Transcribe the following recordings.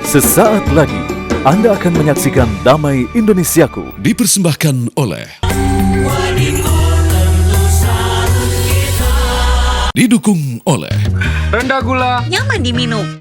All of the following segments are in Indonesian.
Sesaat lagi Anda akan menyaksikan Damai Indonesiaku. Dipersembahkan oleh didukung oleh rendah gula, nyaman diminum.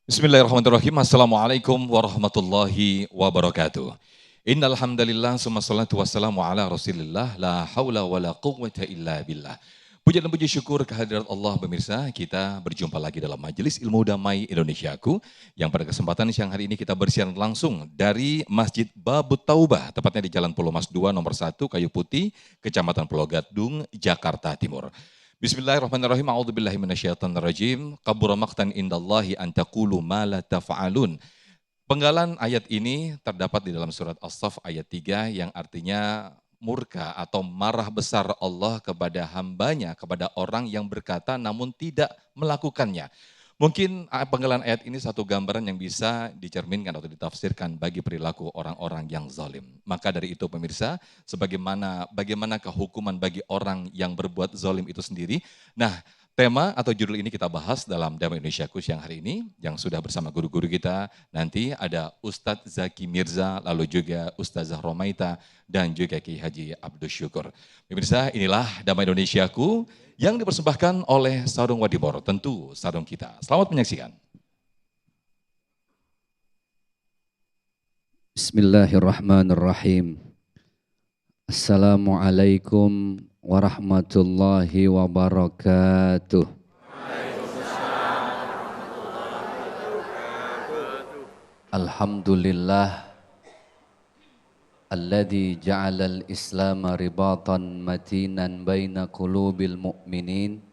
Bismillahirrahmanirrahim. Assalamualaikum warahmatullahi wabarakatuh. Innal hamdalillah summa salatu wassalamu ala Rasulillah la haula wala quwwata illa billah. Puja dan puji syukur kehadirat Allah pemirsa, kita berjumpa lagi dalam Majelis Ilmu Damai Indonesiaku yang pada kesempatan siang hari ini kita bersiaran langsung dari Masjid Babut Taubah, tepatnya di Jalan Pulau Mas 2 nomor 1 Kayu Putih, Kecamatan Pulau Gadung, Jakarta Timur. Bismillahirrahmanirrahim. A'udzubillahi minasyaitonirrajim. Kabura maqtan indallahi an taqulu ma la taf'alun. Penggalan ayat ini terdapat di dalam surat As-Saff ayat 3 yang artinya murka atau marah besar Allah kepada hambanya, kepada orang yang berkata namun tidak melakukannya. Mungkin penggalan ayat ini satu gambaran yang bisa dicerminkan atau ditafsirkan bagi perilaku orang-orang yang zalim. Maka dari itu pemirsa, bagaimanakah hukuman bagi orang yang berbuat zalim itu sendiri? Nah, tema atau judul ini kita bahas dalam Damai Indonesiaku siang hari ini, yang sudah bersama guru-guru kita. Nanti ada Ustadz Zaki Mirza, lalu juga Ustazah Romaita, dan juga Ki Haji Abdus Syukur. Pemirsa, inilah Damai Indonesiaku yang dipersembahkan oleh Sarung Wadibor, tentu sarung kita. Selamat menyaksikan. Bismillahirrahmanirrahim. Assalamualaikum warahmatullahi wabarakatuh. Alhamdulillah alladzi ja'alal islama ribatan matinan baina qulubil mu'minin.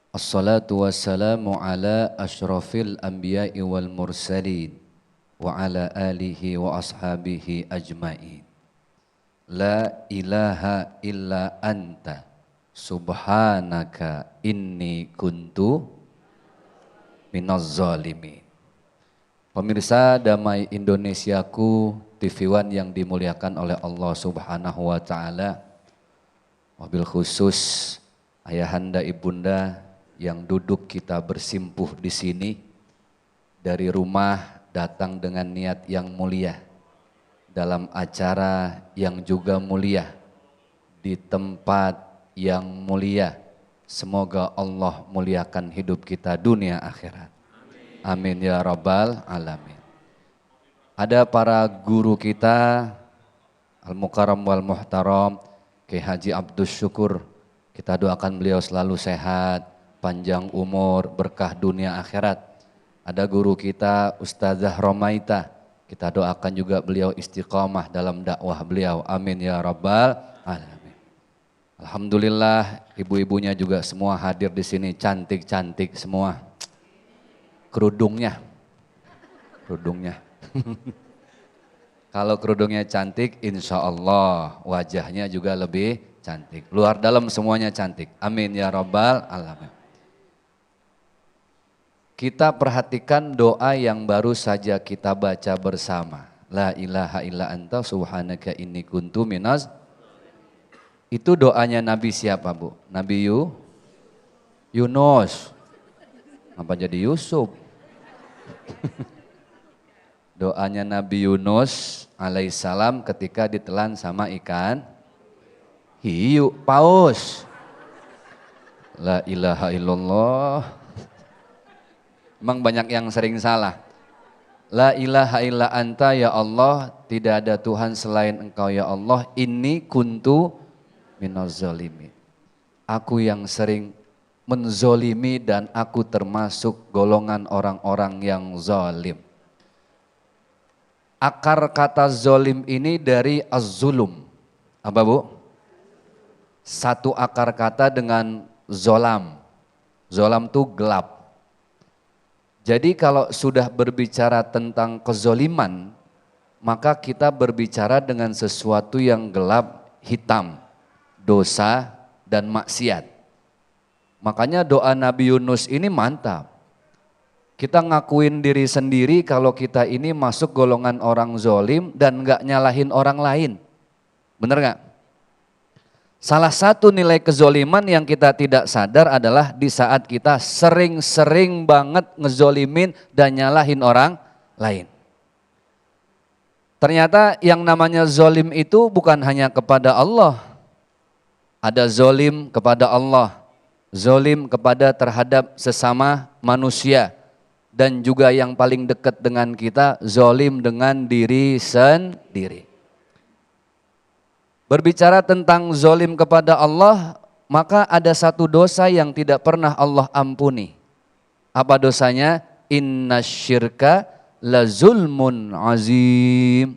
Assalatu wassalamu ala asyrafil anbiya'i wal mursalin wa ala alihi wa ashabihi ajmain. La ilaha illa anta subhanaka inni kuntu minaz zalimin. Pemirsa Damai Indonesiaku TV One yang dimuliakan oleh Allah Subhanahu wa taala. Wabil khusus ayahanda ibunda yang duduk kita bersimpuh di sini dari rumah datang dengan niat yang mulia dalam acara yang juga mulia di tempat yang mulia. Semoga Allah muliakan hidup kita dunia akhirat. Amin ya rabbal alamin. Ada para guru kita Al-Mukarram wal Muhtaram Ki Haji Abdus Syukur. Kita doakan beliau selalu sehat, panjang umur, berkah dunia akhirat. Ada guru kita Ustazah Romaita. Kita doakan juga beliau istiqamah dalam dakwah beliau. Amin ya rabbal alamin. Alhamdulillah ibu-ibunya juga semua hadir di sini, cantik-cantik semua. Kerudungnya. Kalau kerudungnya cantik, insya Allah wajahnya juga lebih cantik. Luar dalam semuanya cantik. Amin ya rabbal alamin. Kita perhatikan doa yang baru saja kita baca bersama. La ilaha illa anta subhanaka inni kuntu minaz. Itu doanya Nabi siapa Bu? Nabi Yunus. Apa jadi Yusuf? Doanya Nabi Yunus alaihissalam ketika ditelan sama ikan hiu, paus. La ilaha illallah. Memang banyak yang sering salah. La ilaha illa anta ya Allah, tidak ada Tuhan selain engkau ya Allah. Inni kuntu minaz zalimin. Aku yang sering menzolimi dan aku termasuk golongan orang-orang yang zalim. Akar kata zolim ini dari az-zulum. Apa Bu? Satu akar kata dengan zolam. Zolam itu gelap. Jadi kalau sudah berbicara tentang kezoliman, maka kita berbicara dengan sesuatu yang gelap, hitam. Dosa, dan maksiat. Makanya doa Nabi Yunus ini mantap. Kita ngakuin diri sendiri kalau kita ini masuk golongan orang zolim dan gak nyalahin orang lain. Bener gak? Salah satu nilai kezoliman yang kita tidak sadar adalah di saat kita sering-sering banget ngezolimin dan nyalahin orang lain. Ternyata yang namanya zolim itu bukan hanya kepada Allah. Ada zolim kepada Allah, zolim kepada terhadap sesama manusia. Dan juga yang paling dekat dengan kita, zolim dengan diri sendiri. Berbicara tentang zolim kepada Allah, maka ada satu dosa yang tidak pernah Allah ampuni. Apa dosanya? Innasyirka la zulmun azim.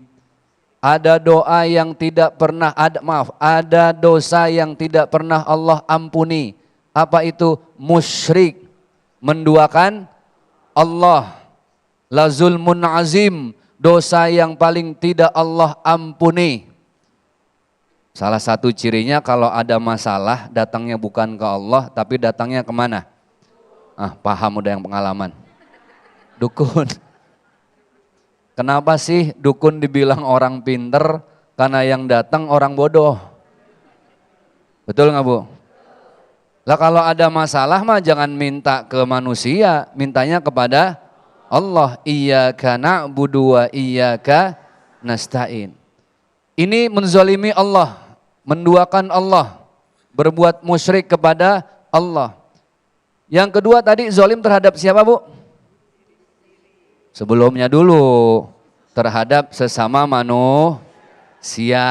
Ada doa yang tidak pernah ada dosa yang tidak pernah Allah ampuni. Apa itu? Musyrik, menduakan Allah. La zulmun azim, dosa yang paling tidak Allah ampuni. Salah satu cirinya kalau ada masalah datangnya bukan ke Allah tapi datangnya kemana? Paham udah yang pengalaman. Dukun. Kenapa sih dukun dibilang orang pinter? Karena yang datang orang bodoh. Betul nggak Bu? Lah kalau ada masalah mah jangan minta ke manusia, mintanya kepada Allah. Iyyaka na'budu wa iyyaka nasta'in. Ini menzalimi Allah, menduakan Allah, berbuat musyrik kepada Allah. Yang kedua tadi zalim terhadap siapa Bu? Sebelumnya dulu terhadap sesama manusia.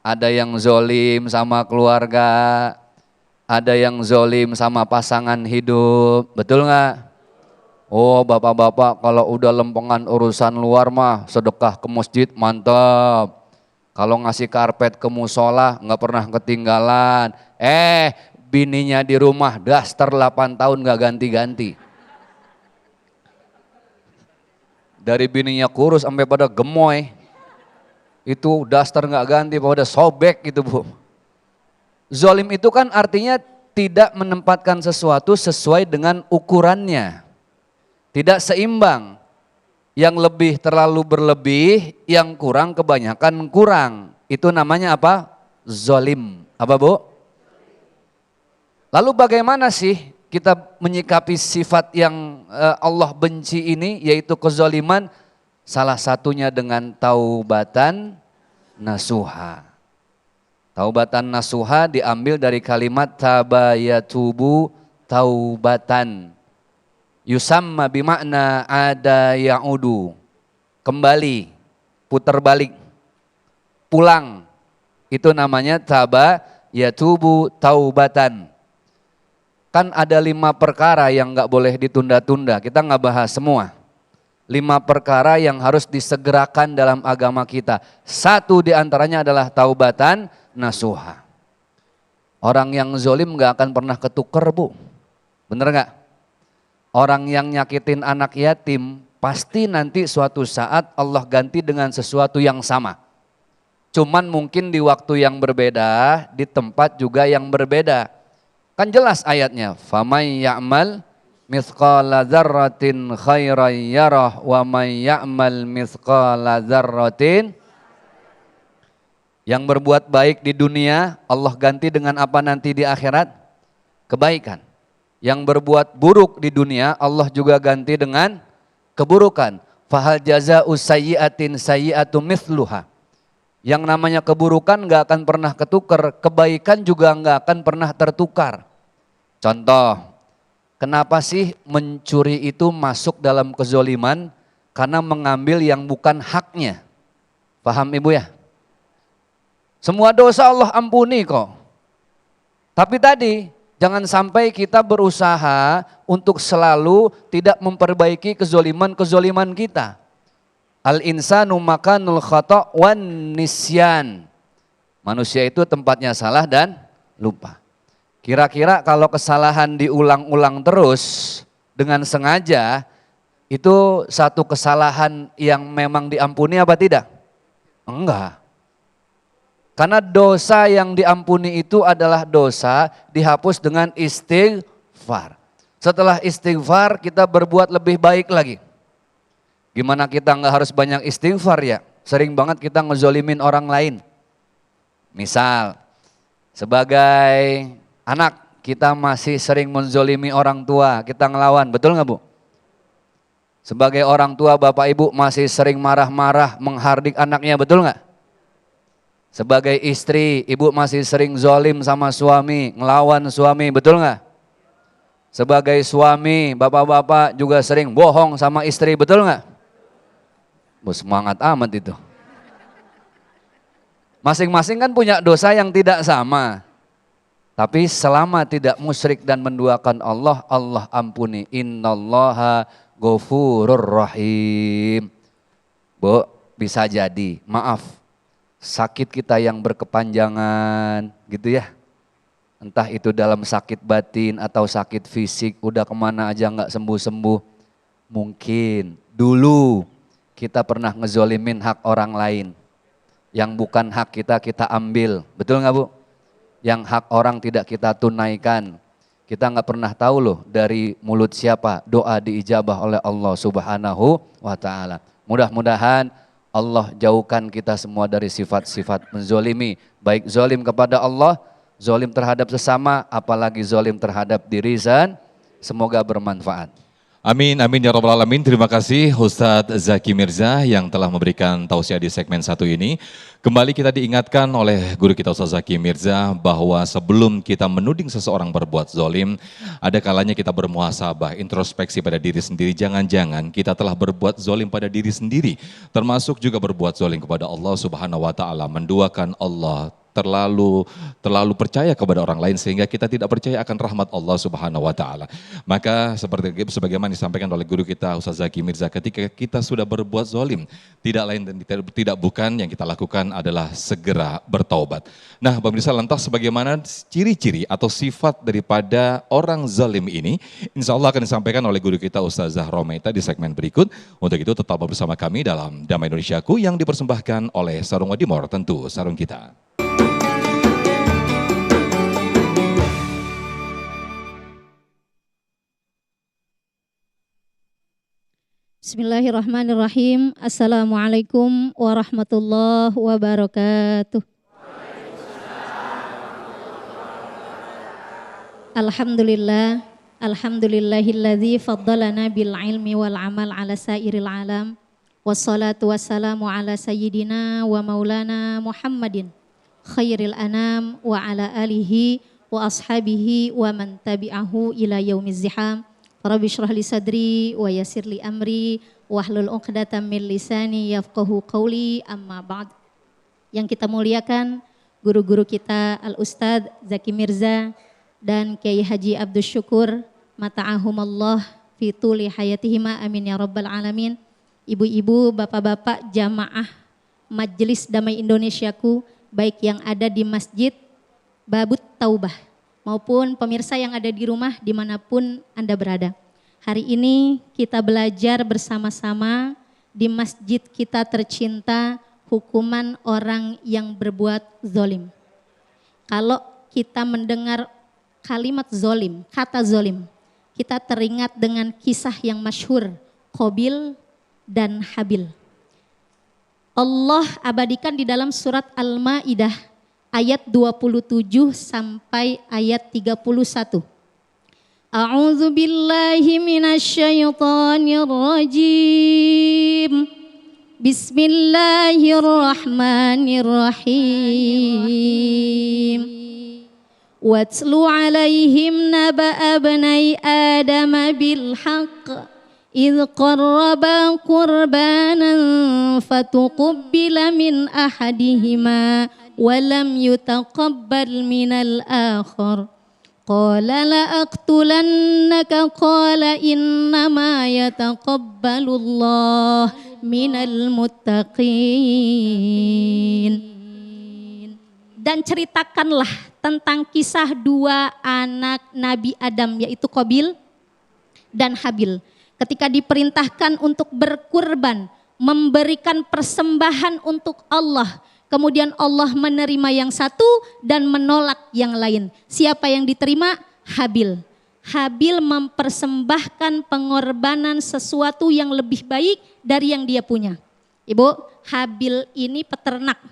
Ada yang zalim sama keluarga, ada yang zalim sama pasangan hidup, betul nggak? Oh bapak-bapak kalau udah lempengan urusan luar mah sedekah ke masjid mantap. Kalau ngasih karpet ke musola nggak pernah ketinggalan. Bininya di rumah daster 8 tahun nggak ganti-ganti. Dari bininya kurus sampai pada gemoy. Itu daster nggak ganti pada sobek gitu Bu. Zolim itu kan artinya tidak menempatkan sesuatu sesuai dengan ukurannya. Tidak seimbang. Yang lebih terlalu berlebih, yang kurang kebanyakan kurang. Itu namanya apa? Zolim. Apa Bu? Lalu bagaimana sih kita menyikapi sifat yang Allah benci ini, yaitu kezoliman? Salah satunya dengan taubatan nasuha. Taubatan nasuha diambil dari kalimat tabayatubu taubatan. Yusamma bimakna ada ya'udu, kembali, putar balik, pulang. Itu namanya tabayatubu taubatan. Kan ada 5 perkara yang gak boleh ditunda-tunda, kita gak bahas semua. 5 perkara yang harus disegerakan dalam agama kita. Satu diantaranya adalah taubatan nasuha. Orang yang zolim gak akan pernah ketuker Bu, bener gak? Orang yang nyakitin anak yatim pasti nanti suatu saat Allah ganti dengan sesuatu yang sama. Cuman mungkin di waktu yang berbeda, di tempat juga yang berbeda. Kan jelas ayatnya, "Famay ya'mal mithqala dzarratin khairan yarah wa may ya'mal mithqala dzarratin." Yang berbuat baik di dunia Allah ganti dengan apa nanti di akhirat? Kebaikan. Yang berbuat buruk di dunia Allah juga ganti dengan keburukan. Fahal jazaa'u sayyi'atin sayyi'atu mithluha. Yang namanya keburukan gak akan pernah ketukar, kebaikan juga gak akan pernah tertukar. Contoh, kenapa sih mencuri itu masuk dalam kezoliman? Karena mengambil yang bukan haknya. Paham Ibu ya? Semua dosa Allah ampuni kok. Tapi tadi jangan sampai kita berusaha untuk selalu tidak memperbaiki kezoliman-kezoliman kita. Al-insanu makanul khata' wan nisyan. Manusia itu tempatnya salah dan lupa. Kira-kira kalau kesalahan diulang-ulang terus dengan sengaja, itu satu kesalahan yang memang diampuni apa tidak? Enggak. Karena dosa yang diampuni itu adalah dosa dihapus dengan istighfar. Setelah istighfar kita berbuat lebih baik lagi. Gimana kita nggak harus banyak istighfar ya? Sering banget kita ngezolimin orang lain. Misal sebagai anak kita masih sering menzolimi orang tua, kita ngelawan, betul nggak Bu? Sebagai orang tua bapak ibu masih sering marah-marah menghardik anaknya, betul nggak? Sebagai istri, ibu masih sering zolim sama suami, ngelawan suami, betul nggak? Sebagai suami, bapak-bapak juga sering bohong sama istri, betul nggak? Semangat amat itu. Masing-masing kan punya dosa yang tidak sama. Tapi selama tidak musyrik dan menduakan Allah, Allah ampuni. Innallaha ghafurur rahim. Bu, bisa jadi, maaf. Sakit kita yang berkepanjangan gitu ya. Entah itu dalam sakit batin atau sakit fisik, udah kemana aja nggak sembuh-sembuh. Mungkin dulu kita pernah ngezolimin hak orang lain. Yang bukan hak kita, kita ambil. Betul nggak Bu? Yang hak orang tidak kita tunaikan. Kita nggak pernah tahu loh dari mulut siapa doa diijabah oleh Allah Subhanahu wa ta'ala. Mudah-mudahan Allah jauhkan kita semua dari sifat-sifat menzolimi. Baik zolim kepada Allah, zolim terhadap sesama, apalagi zolim terhadap diri sendiri. Semoga bermanfaat. Amin, amin ya rabbal alamin. Terima kasih Ustadz Zaki Mirza yang telah memberikan tausiah di segmen 1 ini. Kembali kita diingatkan oleh guru kita Ustadz Zaki Mirza bahwa sebelum kita menuding seseorang berbuat zolim, ada kalanya kita bermuhasabah, introspeksi pada diri sendiri. Jangan-jangan kita telah berbuat zolim pada diri sendiri, termasuk juga berbuat zolim kepada Allah Subhanahu wa ta'ala, menduakan Allah, terlalu percaya kepada orang lain sehingga kita tidak percaya akan rahmat Allah Subhanahu wa taala. Maka seperti sebagaimana disampaikan oleh guru kita Ustaz Zaki Mirza, ketika kita sudah berbuat zalim, tidak lain dan tidak bukan yang kita lakukan adalah segera bertaubat. Nah, pemirsa, lantas sebagaimana ciri-ciri atau sifat daripada orang zalim ini, insya Allah akan disampaikan oleh guru kita Ustazah Romaita di segmen berikut. Untuk itu tetap bersama kami dalam Damai Indonesiaku yang dipersembahkan oleh Sarung Wadimor, tentu sarung kita. Bismillahirrahmanirrahim. Assalamualaikum warahmatullahi wabarakatuh. Alhamdulillah, alhamdulillahilladzi faddalana bil ilmi wal amal ala sairil alam. Wassalatu wassalamu ala sayyidina wa maulana Muhammadin khairil anam wa ala alihi wa ashabihi wa man tabi'ahu ila yaumiz ziham. Rabbi shrah li sadri wa yassir li amri wahlul 'uqdatam min lisani yafqahu qawli, amma ba'd. Yang kita muliakan guru-guru kita Al-Ustadz Zaki Mirza dan Kiai Haji Abdus Syukur mata'ahumallah fi tuli hayatihima, amin ya rabbal alamin. Ibu-ibu, bapak-bapak, jamaah Majelis Damai Indonesiaku, baik yang ada di Masjid Babut Taubah maupun pemirsa yang ada di rumah dimanapun Anda berada. Hari ini kita belajar bersama-sama di masjid kita tercinta, hukuman orang yang berbuat zolim. Kalau kita mendengar kalimat zolim, kata zolim, kita teringat dengan kisah yang masyhur, Qabil dan Habil. Allah abadikan di dalam surat Al-Maidah ayat 27 sampai ayat 31. A'udzu billahi minasyaitonir rajim. Bismillahirrahmanirrahim. Watlu 'alaihim naba'a bnai Adam bil haqq إذ قربا قربانا فتقبل من أحدهما ولم يتقبل من الآخر قال لأقتلنك قال إنما يتقبل الله من المتقين. Dan ceritakanlah tentang kisah dua anak Nabi Adam, yaitu Qabil dan Habil. Ketika diperintahkan untuk berkurban, memberikan persembahan untuk Allah, Kemudian Allah menerima yang satu dan menolak yang lain. Siapa yang diterima? Habil. Habil mempersembahkan pengorbanan sesuatu yang lebih baik dari yang dia punya. Ibu, Habil ini peternak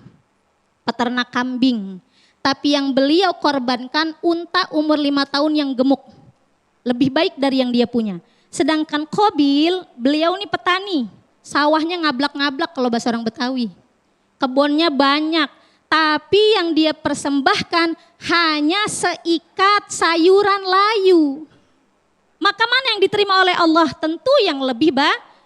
kambing. Tapi yang beliau korbankan unta umur 5 tahun yang gemuk. Lebih baik dari yang dia punya. Sedangkan Qabil, beliau ini petani. Sawahnya ngablak-ngablak kalau bahasa orang Betawi. Kebunnya banyak. Tapi yang dia persembahkan hanya seikat sayuran layu. Maka mana yang diterima oleh Allah? Tentu yang lebih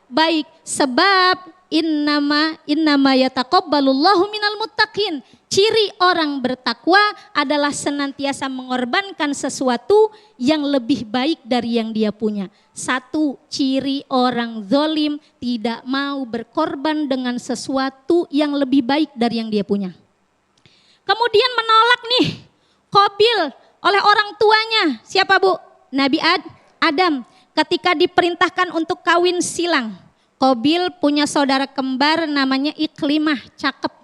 baik. Sebab innama yataqabbalullahu minal muttaqin. Ciri orang bertakwa adalah senantiasa mengorbankan sesuatu yang lebih baik dari yang dia punya. Satu, ciri orang zalim tidak mau berkorban dengan sesuatu yang lebih baik dari yang dia punya. Kemudian menolak nih Qabil oleh orang tuanya. Siapa Bu? Nabi Adam. Ketika diperintahkan untuk kawin silang. Qabil punya saudara kembar namanya Iklimah, cakep.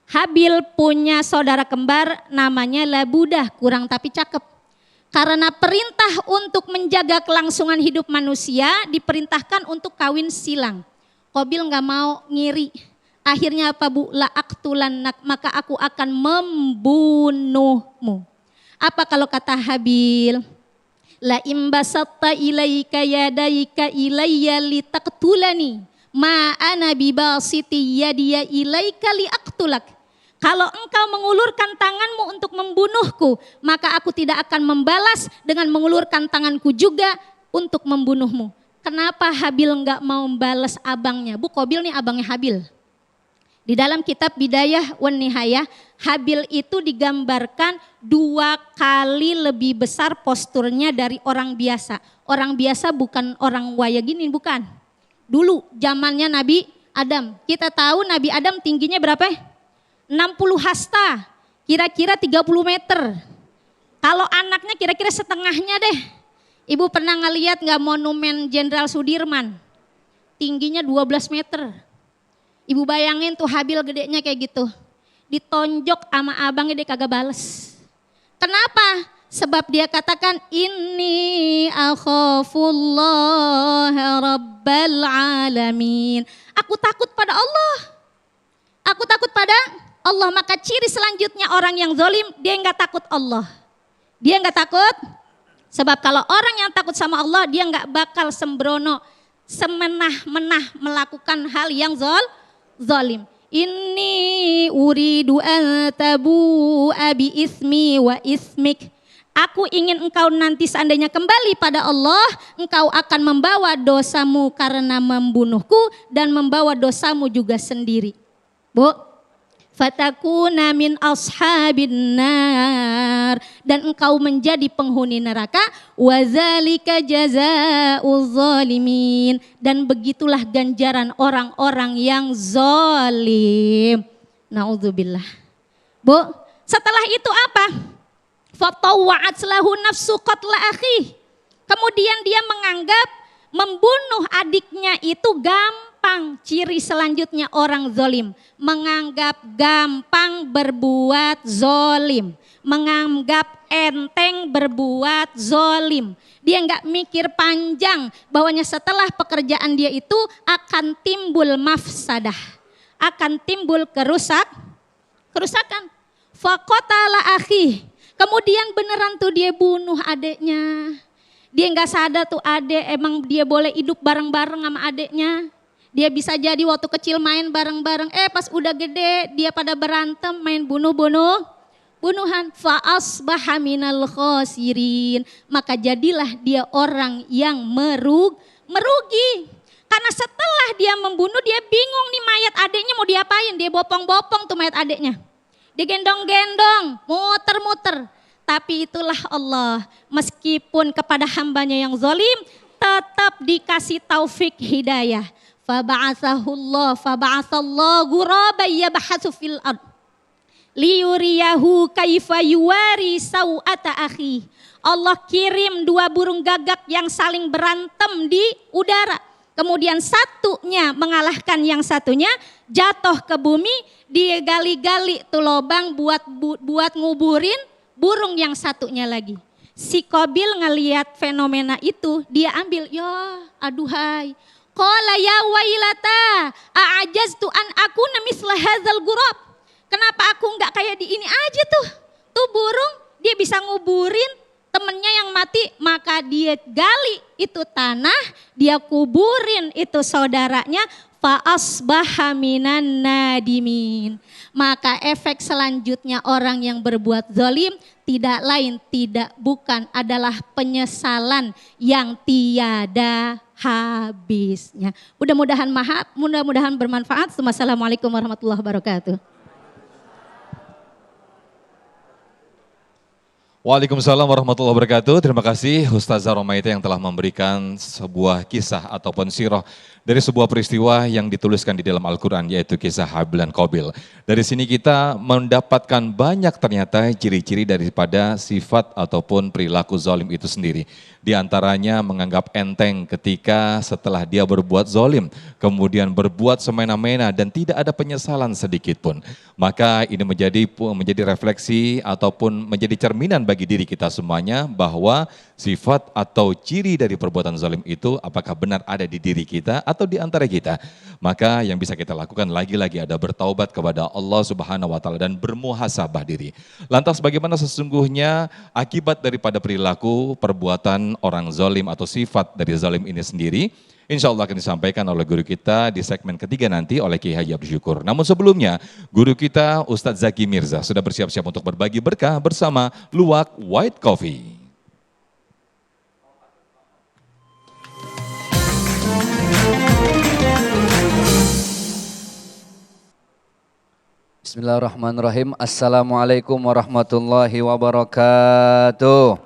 Habil punya saudara kembar namanya Labudah, kurang tapi cakep. Karena perintah untuk menjaga kelangsungan hidup manusia diperintahkan untuk kawin silang. Qabil gak mau ngiri. Akhirnya apa Bu? La aqtulannak, maka aku akan membunuhmu. Apa kalau kata Habil? La imbasatta ilaika yadaika ilayya litaqtulani ma ana bibasiti yadiya ilaika liaqtulak. Kalau engkau mengulurkan tanganmu untuk membunuhku, maka aku tidak akan membalas dengan mengulurkan tanganku juga untuk membunuhmu. Kenapa Habil enggak mau membalas abangnya? Bu, Qabil nih abangnya Habil. Di dalam kitab Bidayah wan Nihayah, Habil itu digambarkan 2 kali lebih besar posturnya dari orang biasa. Orang biasa bukan orang waya gini, bukan. Dulu zamannya Nabi Adam. Kita tahu Nabi Adam tingginya berapa? 60 hasta, kira-kira 30 meter. Kalau anaknya kira-kira setengahnya deh. Ibu pernah ngeliat gak monumen Jenderal Sudirman? Tingginya 12 meter. Ibu bayangin tuh Habil gedenya kayak gitu. Ditonjok sama abangnya dia kagak bales. Kenapa? Sebab dia katakan inni akhafullah rabbal alamin. Aku takut pada Allah. Aku takut pada Allah. Maka ciri selanjutnya orang yang zalim, dia enggak takut Allah. Dia enggak takut. Sebab kalau orang yang takut sama Allah, dia enggak bakal sembrono, semenah-menah melakukan hal yang zalim. Inni uridu an tabu'a bi ismi wa ismik. Aku ingin engkau nanti seandainya kembali pada Allah, engkau akan membawa dosamu karena membunuhku dan membawa dosamu juga sendiri. Bu, fatakuna min ashabin nar, dan engkau menjadi penghuni neraka, wazalika jazaa'uz zalimin, dan begitulah ganjaran orang-orang yang zalim. Naudzubillah. Bu, setelah itu apa? Fatawwa'at lahu nafsu qatla akhi. Kemudian dia menganggap membunuh adiknya itu gampang. Ciri selanjutnya orang zalim, menganggap gampang berbuat zalim, menganggap enteng berbuat zalim. Dia enggak mikir panjang bahwanya setelah pekerjaan dia itu akan timbul mafsadah, akan timbul kerusakan. Faqatala akhi. Kemudian beneran tuh dia bunuh adeknya. Dia enggak sadar tuh adek emang dia boleh hidup bareng-bareng sama adeknya. Dia bisa jadi waktu kecil main bareng-bareng. Pas udah gede dia pada berantem main bunuhan. Fa'asbaha minal khasirin. Maka jadilah dia orang yang merugi. Karena setelah dia membunuh dia bingung nih mayat adeknya mau diapain. Dia bopong-bopong tuh mayat adeknya. Dia gendong-gendong, muter-muter. Tapi itulah Allah. Meskipun kepada hambanya yang zalim tetap dikasih taufik hidayah. Faba'athallahu ghuraban yabhatsu fil ard liyuriyahu kaifa yuwari sau'ata akhi. Allah kirim 2 burung gagak yang saling berantem di udara kemudian satunya mengalahkan yang satunya, jatuh ke bumi, dia gali-gali tuh lobang buat nguburin burung yang satunya lagi. Si Qabil ngelihat fenomena itu, dia ambil, ya aduhai. Qala ya wailata, a'ajaztu an akuna misla hadzal ghurab. Kenapa aku enggak kayak di ini aja tuh? Tuh burung, dia bisa nguburin temennya yang mati, maka dia gali itu tanah, dia kuburin itu saudaranya, fa asbaha minan nadimin. Maka efek selanjutnya orang yang berbuat zalim tidak lain tidak bukan adalah penyesalan yang tiada habisnya. Mudah-mudahan bermanfaat. Wassalamualaikum warahmatullahi wabarakatuh. Waalaikumsalam warahmatullahi wabarakatuh. Terima kasih Ustazah Romaita yang telah memberikan sebuah kisah ataupun sirah dari sebuah peristiwa yang dituliskan di dalam Al-Quran, yaitu kisah Habil dan Qabil. Dari sini kita mendapatkan banyak ternyata ciri-ciri daripada sifat ataupun perilaku zalim itu sendiri. Di antaranya menganggap enteng ketika setelah dia berbuat zalim, kemudian berbuat semena-mena dan tidak ada penyesalan sedikit pun. Maka ini menjadi refleksi ataupun menjadi cerminan bagi diri kita semuanya bahwa sifat atau ciri dari perbuatan zalim itu apakah benar ada di diri kita atau di antara kita. Maka yang bisa kita lakukan lagi-lagi ada bertaubat kepada Allah Subhanahu wa taala dan bermuhasabah diri. Lantas bagaimana sesungguhnya akibat daripada perilaku perbuatan orang zalim atau sifat dari zalim ini sendiri? Insya Allah akan disampaikan oleh guru kita di segmen ketiga nanti oleh Kiai Haji Abdul Syukur. Namun sebelumnya, guru kita Ustadz Zaki Mirza sudah bersiap-siap untuk berbagi berkah bersama Luwak White Coffee. Bismillahirrahmanirrahim. Assalamualaikum warahmatullahi wabarakatuh.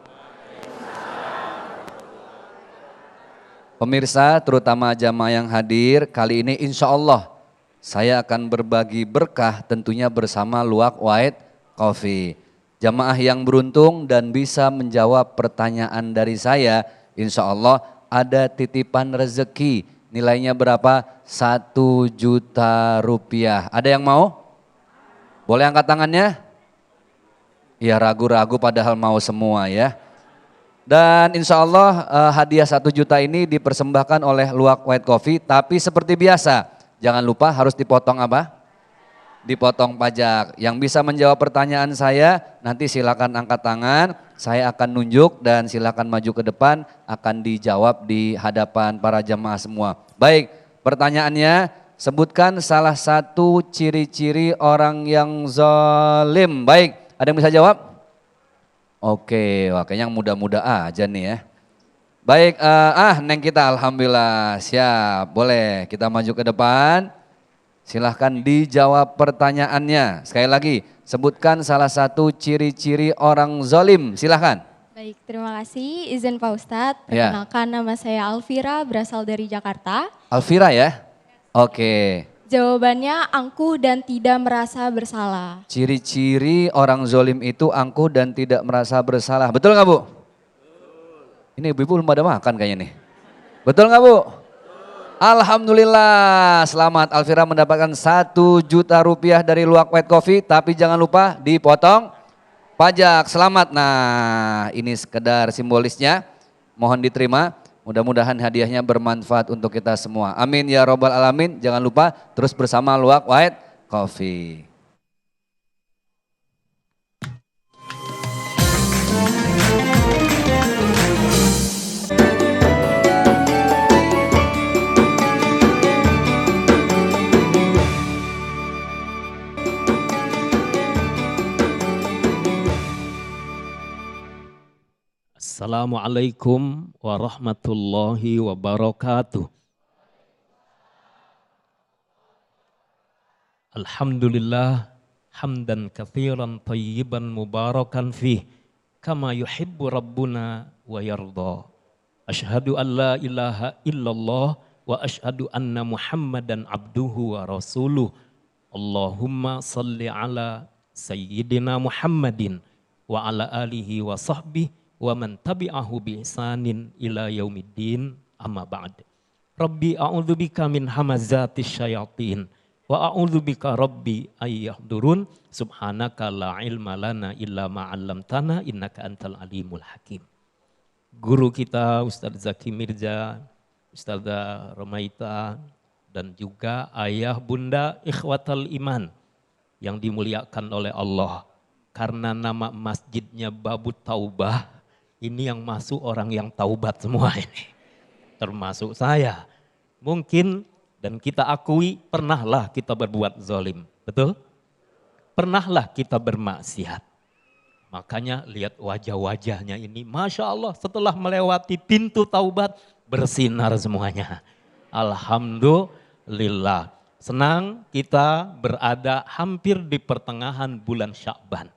Pemirsa, terutama jamaah yang hadir, kali ini insya Allah saya akan berbagi berkah tentunya bersama Luwak White Coffee. Jamaah yang beruntung dan bisa menjawab pertanyaan dari saya, insya Allah ada titipan rezeki. Nilainya berapa? 1 juta rupiah. Ada yang mau? Boleh angkat tangannya? Ya ragu-ragu padahal mau semua ya. Dan insya Allah hadiah 1 juta ini dipersembahkan oleh Luwak White Coffee. Tapi seperti biasa, jangan lupa harus dipotong apa? Dipotong pajak. Yang bisa menjawab pertanyaan saya, nanti silakan angkat tangan. Saya akan nunjuk dan silakan maju ke depan, akan dijawab di hadapan para jamaah semua. Baik, pertanyaannya, sebutkan salah satu ciri-ciri orang yang zalim. Baik, ada yang bisa jawab? Oke, wah kayaknya yang muda-muda aja nih ya. Baik, Neng kita alhamdulillah siap. Boleh kita maju ke depan. Silahkan dijawab pertanyaannya. Sekali lagi, sebutkan salah satu ciri-ciri orang zalim. Silahkan. Baik, terima kasih. Izin Pak Ustadz, Ya. perkenalkan nama saya Alvira, berasal dari Jakarta. Alvira ya? Oke. Jawabannya angkuh dan tidak merasa bersalah. Ciri-ciri orang zalim itu angkuh dan tidak merasa bersalah. Betul nggak Bu? Ini ibu-ibu belum pada makan kayaknya nih. Betul nggak Bu? Alhamdulillah, selamat Alvira mendapatkan 1 juta rupiah dari Luwak White Coffee. Tapi jangan lupa dipotong pajak. Selamat. Nah, ini sekedar simbolisnya. Mohon diterima. Mudah-mudahan hadiahnya bermanfaat untuk kita semua. Amin ya robbal alamin. Jangan lupa terus bersama Luwak White Coffee. Assalamualaikum warahmatullahi wabarakatuh. Alhamdulillah hamdan katsiran tayyiban mubarakan fih kama yuhibbu rabbuna wa yarda. Asyhadu an la ilaha illallah wa asyhadu anna Muhammadan abduhu wa rasuluh. Allahumma salli ala sayyidina Muhammadin wa ala alihi wa sahbihi wa man tabi'ahu bi ihsanin ila yaumiddin amma ba'd. Rabbi a'udzubika min hamazatis syayatin. Wa a'udzubika Rabbi ayyahdurun. Subhanaka la ilma lana illa ma'allamtana innaka antal alimul hakim. Guru kita Ustadz Zaki Mirza, Ustadzah Romaita, dan juga ayah bunda ikhwatal iman yang dimuliakan oleh Allah. Karena nama masjidnya Babu Taubah, ini yang masuk orang yang taubat semua ini. Termasuk saya. Mungkin dan kita akui pernahlah kita berbuat zalim, betul? Pernahlah kita bermaksiat. Makanya lihat wajah-wajahnya ini, Masya Allah setelah melewati pintu taubat bersinar semuanya. Alhamdulillah. Senang kita berada hampir di pertengahan bulan Sya'ban.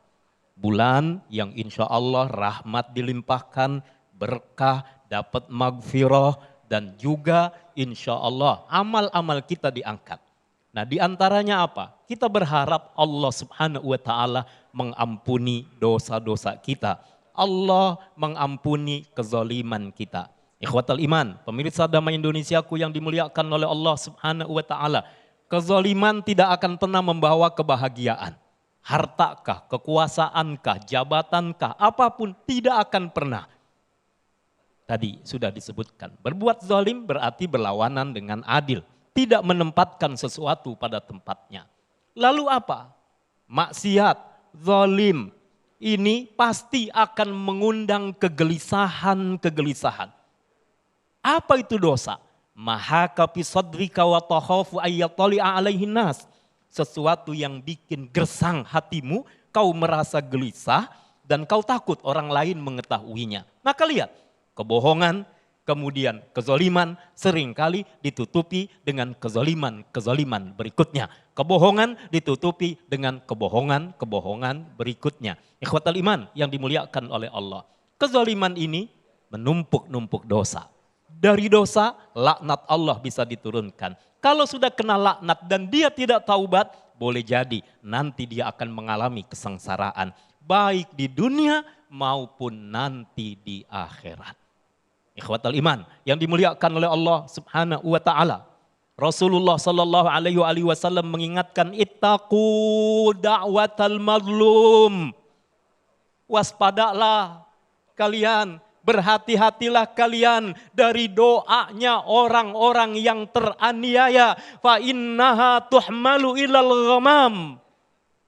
Bulan yang insya Allah rahmat dilimpahkan, berkah, dapat magfirah, dan juga insya Allah amal-amal kita diangkat. Nah di antaranya apa? Kita berharap Allah Subhanahu wa Ta'ala mengampuni dosa-dosa kita. Allah mengampuni kezaliman kita. Ikhwatal iman, pemirsa Damai Indonesiaku yang dimuliakan oleh Allah Subhanahu wa Ta'ala. Kezaliman tidak akan pernah membawa kebahagiaan. Hartakah, kekuasaankah, jabatankah, apapun tidak akan pernah. Tadi sudah disebutkan, berbuat zalim berarti berlawanan dengan adil. Tidak menempatkan sesuatu pada tempatnya. Lalu apa? Maksiat, zalim, ini pasti akan mengundang kegelisahan-kegelisahan. Apa itu dosa? Mahaka fi sadrika wa takhafu ayyatali'a alaihin nas. Sesuatu yang bikin gersang hatimu, kau merasa gelisah dan kau takut orang lain mengetahuinya. Maka lihat, kebohongan, kemudian kezaliman seringkali ditutupi dengan kezaliman berikutnya. Kebohongan ditutupi dengan kebohongan berikutnya. Ikhwatal iman yang dimuliakan oleh Allah. Kezaliman ini menumpuk-numpuk dosa. Dari dosa, laknat Allah bisa diturunkan. Kalau sudah kena laknat dan dia tidak taubat, boleh jadi nanti dia akan mengalami kesengsaraan. Baik di dunia maupun nanti di akhirat. Ikhwatal iman yang dimuliakan oleh Allah Subhanahu wa Ta'ala. Rasulullah sallallahu alaihi wasallam mengingatkan, ittaqu da'watal mazlum. Waspadalah kalian, berhati-hatilah kalian dari doanya orang-orang yang teraniaya. Fa innaha tuhmalu ilal ghamam.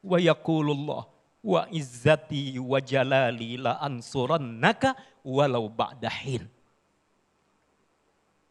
Wa yaqulullah wa izzati wa jalali la ansurannaka walau ba'dahin.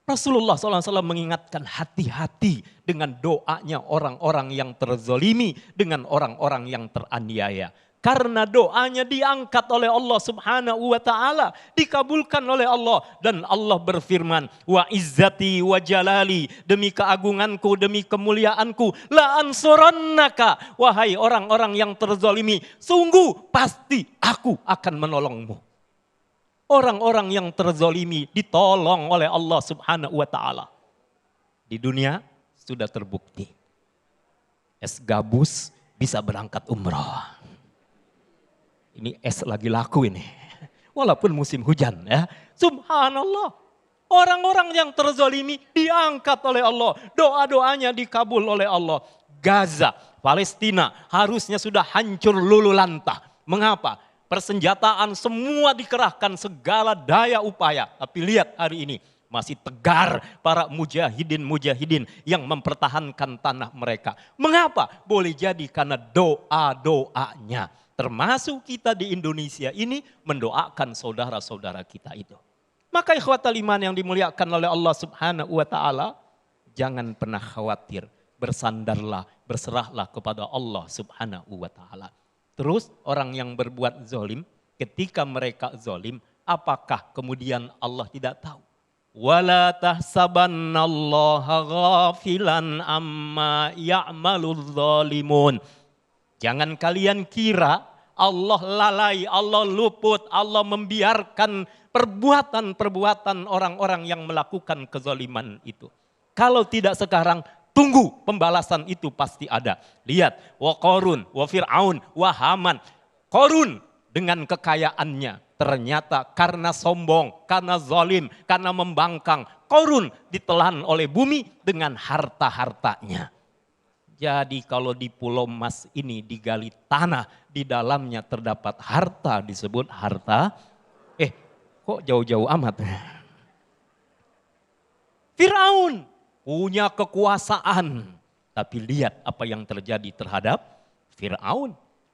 Rasulullah SAW mengingatkan hati-hati dengan doanya orang-orang yang terzolimi, dengan orang-orang yang teraniaya. Karena doanya diangkat oleh Allah Subhanahu wa Ta'ala, dikabulkan oleh Allah. Dan Allah berfirman, wa izzati wa jalali, demi keagunganku, demi kemuliaanku, la ansurannaka, wahai orang-orang yang terzolimi, sungguh pasti aku akan menolongmu. Orang-orang yang terzolimi ditolong oleh Allah Subhanahu wa Ta'ala. Di dunia sudah terbukti. Es gabus bisa berangkat umroh. Ini es lagi laku ini. Walaupun musim hujan ya. Subhanallah. Orang-orang yang terzolimi diangkat oleh Allah. Doa-doanya dikabul oleh Allah. Gaza, Palestina harusnya sudah hancur lulu lantah. Mengapa? Persenjataan semua dikerahkan, segala daya upaya. Tapi lihat hari ini masih tegar para mujahidin yang mempertahankan tanah mereka. Mengapa? Boleh jadi karena doa-doanya. Termasuk kita di Indonesia ini mendoakan saudara-saudara kita itu. Maka ikhwatal iman yang dimuliakan oleh Allah Subhanahu wa Ta'ala, jangan pernah khawatir, bersandarlah, berserahlah kepada Allah Subhanahu wa Ta'ala. Terus orang yang berbuat zalim, ketika mereka zalim, apakah kemudian Allah tidak tahu? Wala tahsabannallaha ghafilan amma ya'malul zalimun. Jangan kalian kira Allah lalai, Allah luput, Allah membiarkan perbuatan-perbuatan orang-orang yang melakukan kezaliman itu. Kalau tidak sekarang, tunggu pembalasan itu pasti ada. Lihat, wa Qarun, wa Fir'aun, wa Haman. Qarun dengan kekayaannya ternyata karena sombong, karena zalim, karena membangkang. Korun ditelan oleh bumi dengan harta-hartanya. Jadi kalau di Pulau Mas ini digali tanah, di dalamnya terdapat harta, disebut harta. Kok jauh-jauh amat? Firaun punya kekuasaan. Tapi lihat apa yang terjadi terhadap Firaun.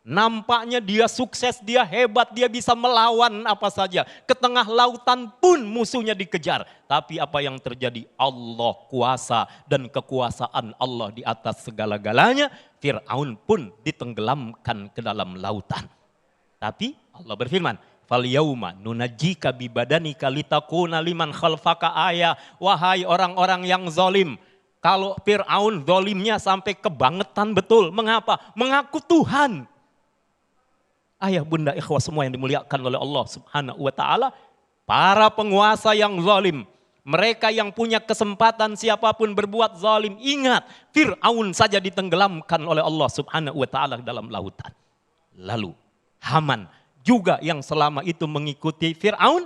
Nampaknya dia sukses, dia hebat, dia bisa melawan apa saja. Ke tengah lautan pun musuhnya dikejar. Tapi apa yang terjadi? Allah kuasa dan kekuasaan Allah di atas segala-galanya. Fir'aun pun ditenggelamkan ke dalam lautan. Tapi Allah berfirman, "Fal yauma nunajjika bi badanika litakuna liman khalfaka ayah." Wahai orang-orang yang zalim, kalau Fir'aun zalimnya sampai kebangetan betul. Mengapa? Mengaku Tuhan. Ayah bunda ikhwah semua yang dimuliakan oleh Allah subhanahu wa ta'ala. Para penguasa yang zalim. Mereka yang punya kesempatan siapapun berbuat zalim. Ingat, Fir'aun saja ditenggelamkan oleh Allah subhanahu wa ta'ala dalam lautan. Lalu Haman juga yang selama itu mengikuti Fir'aun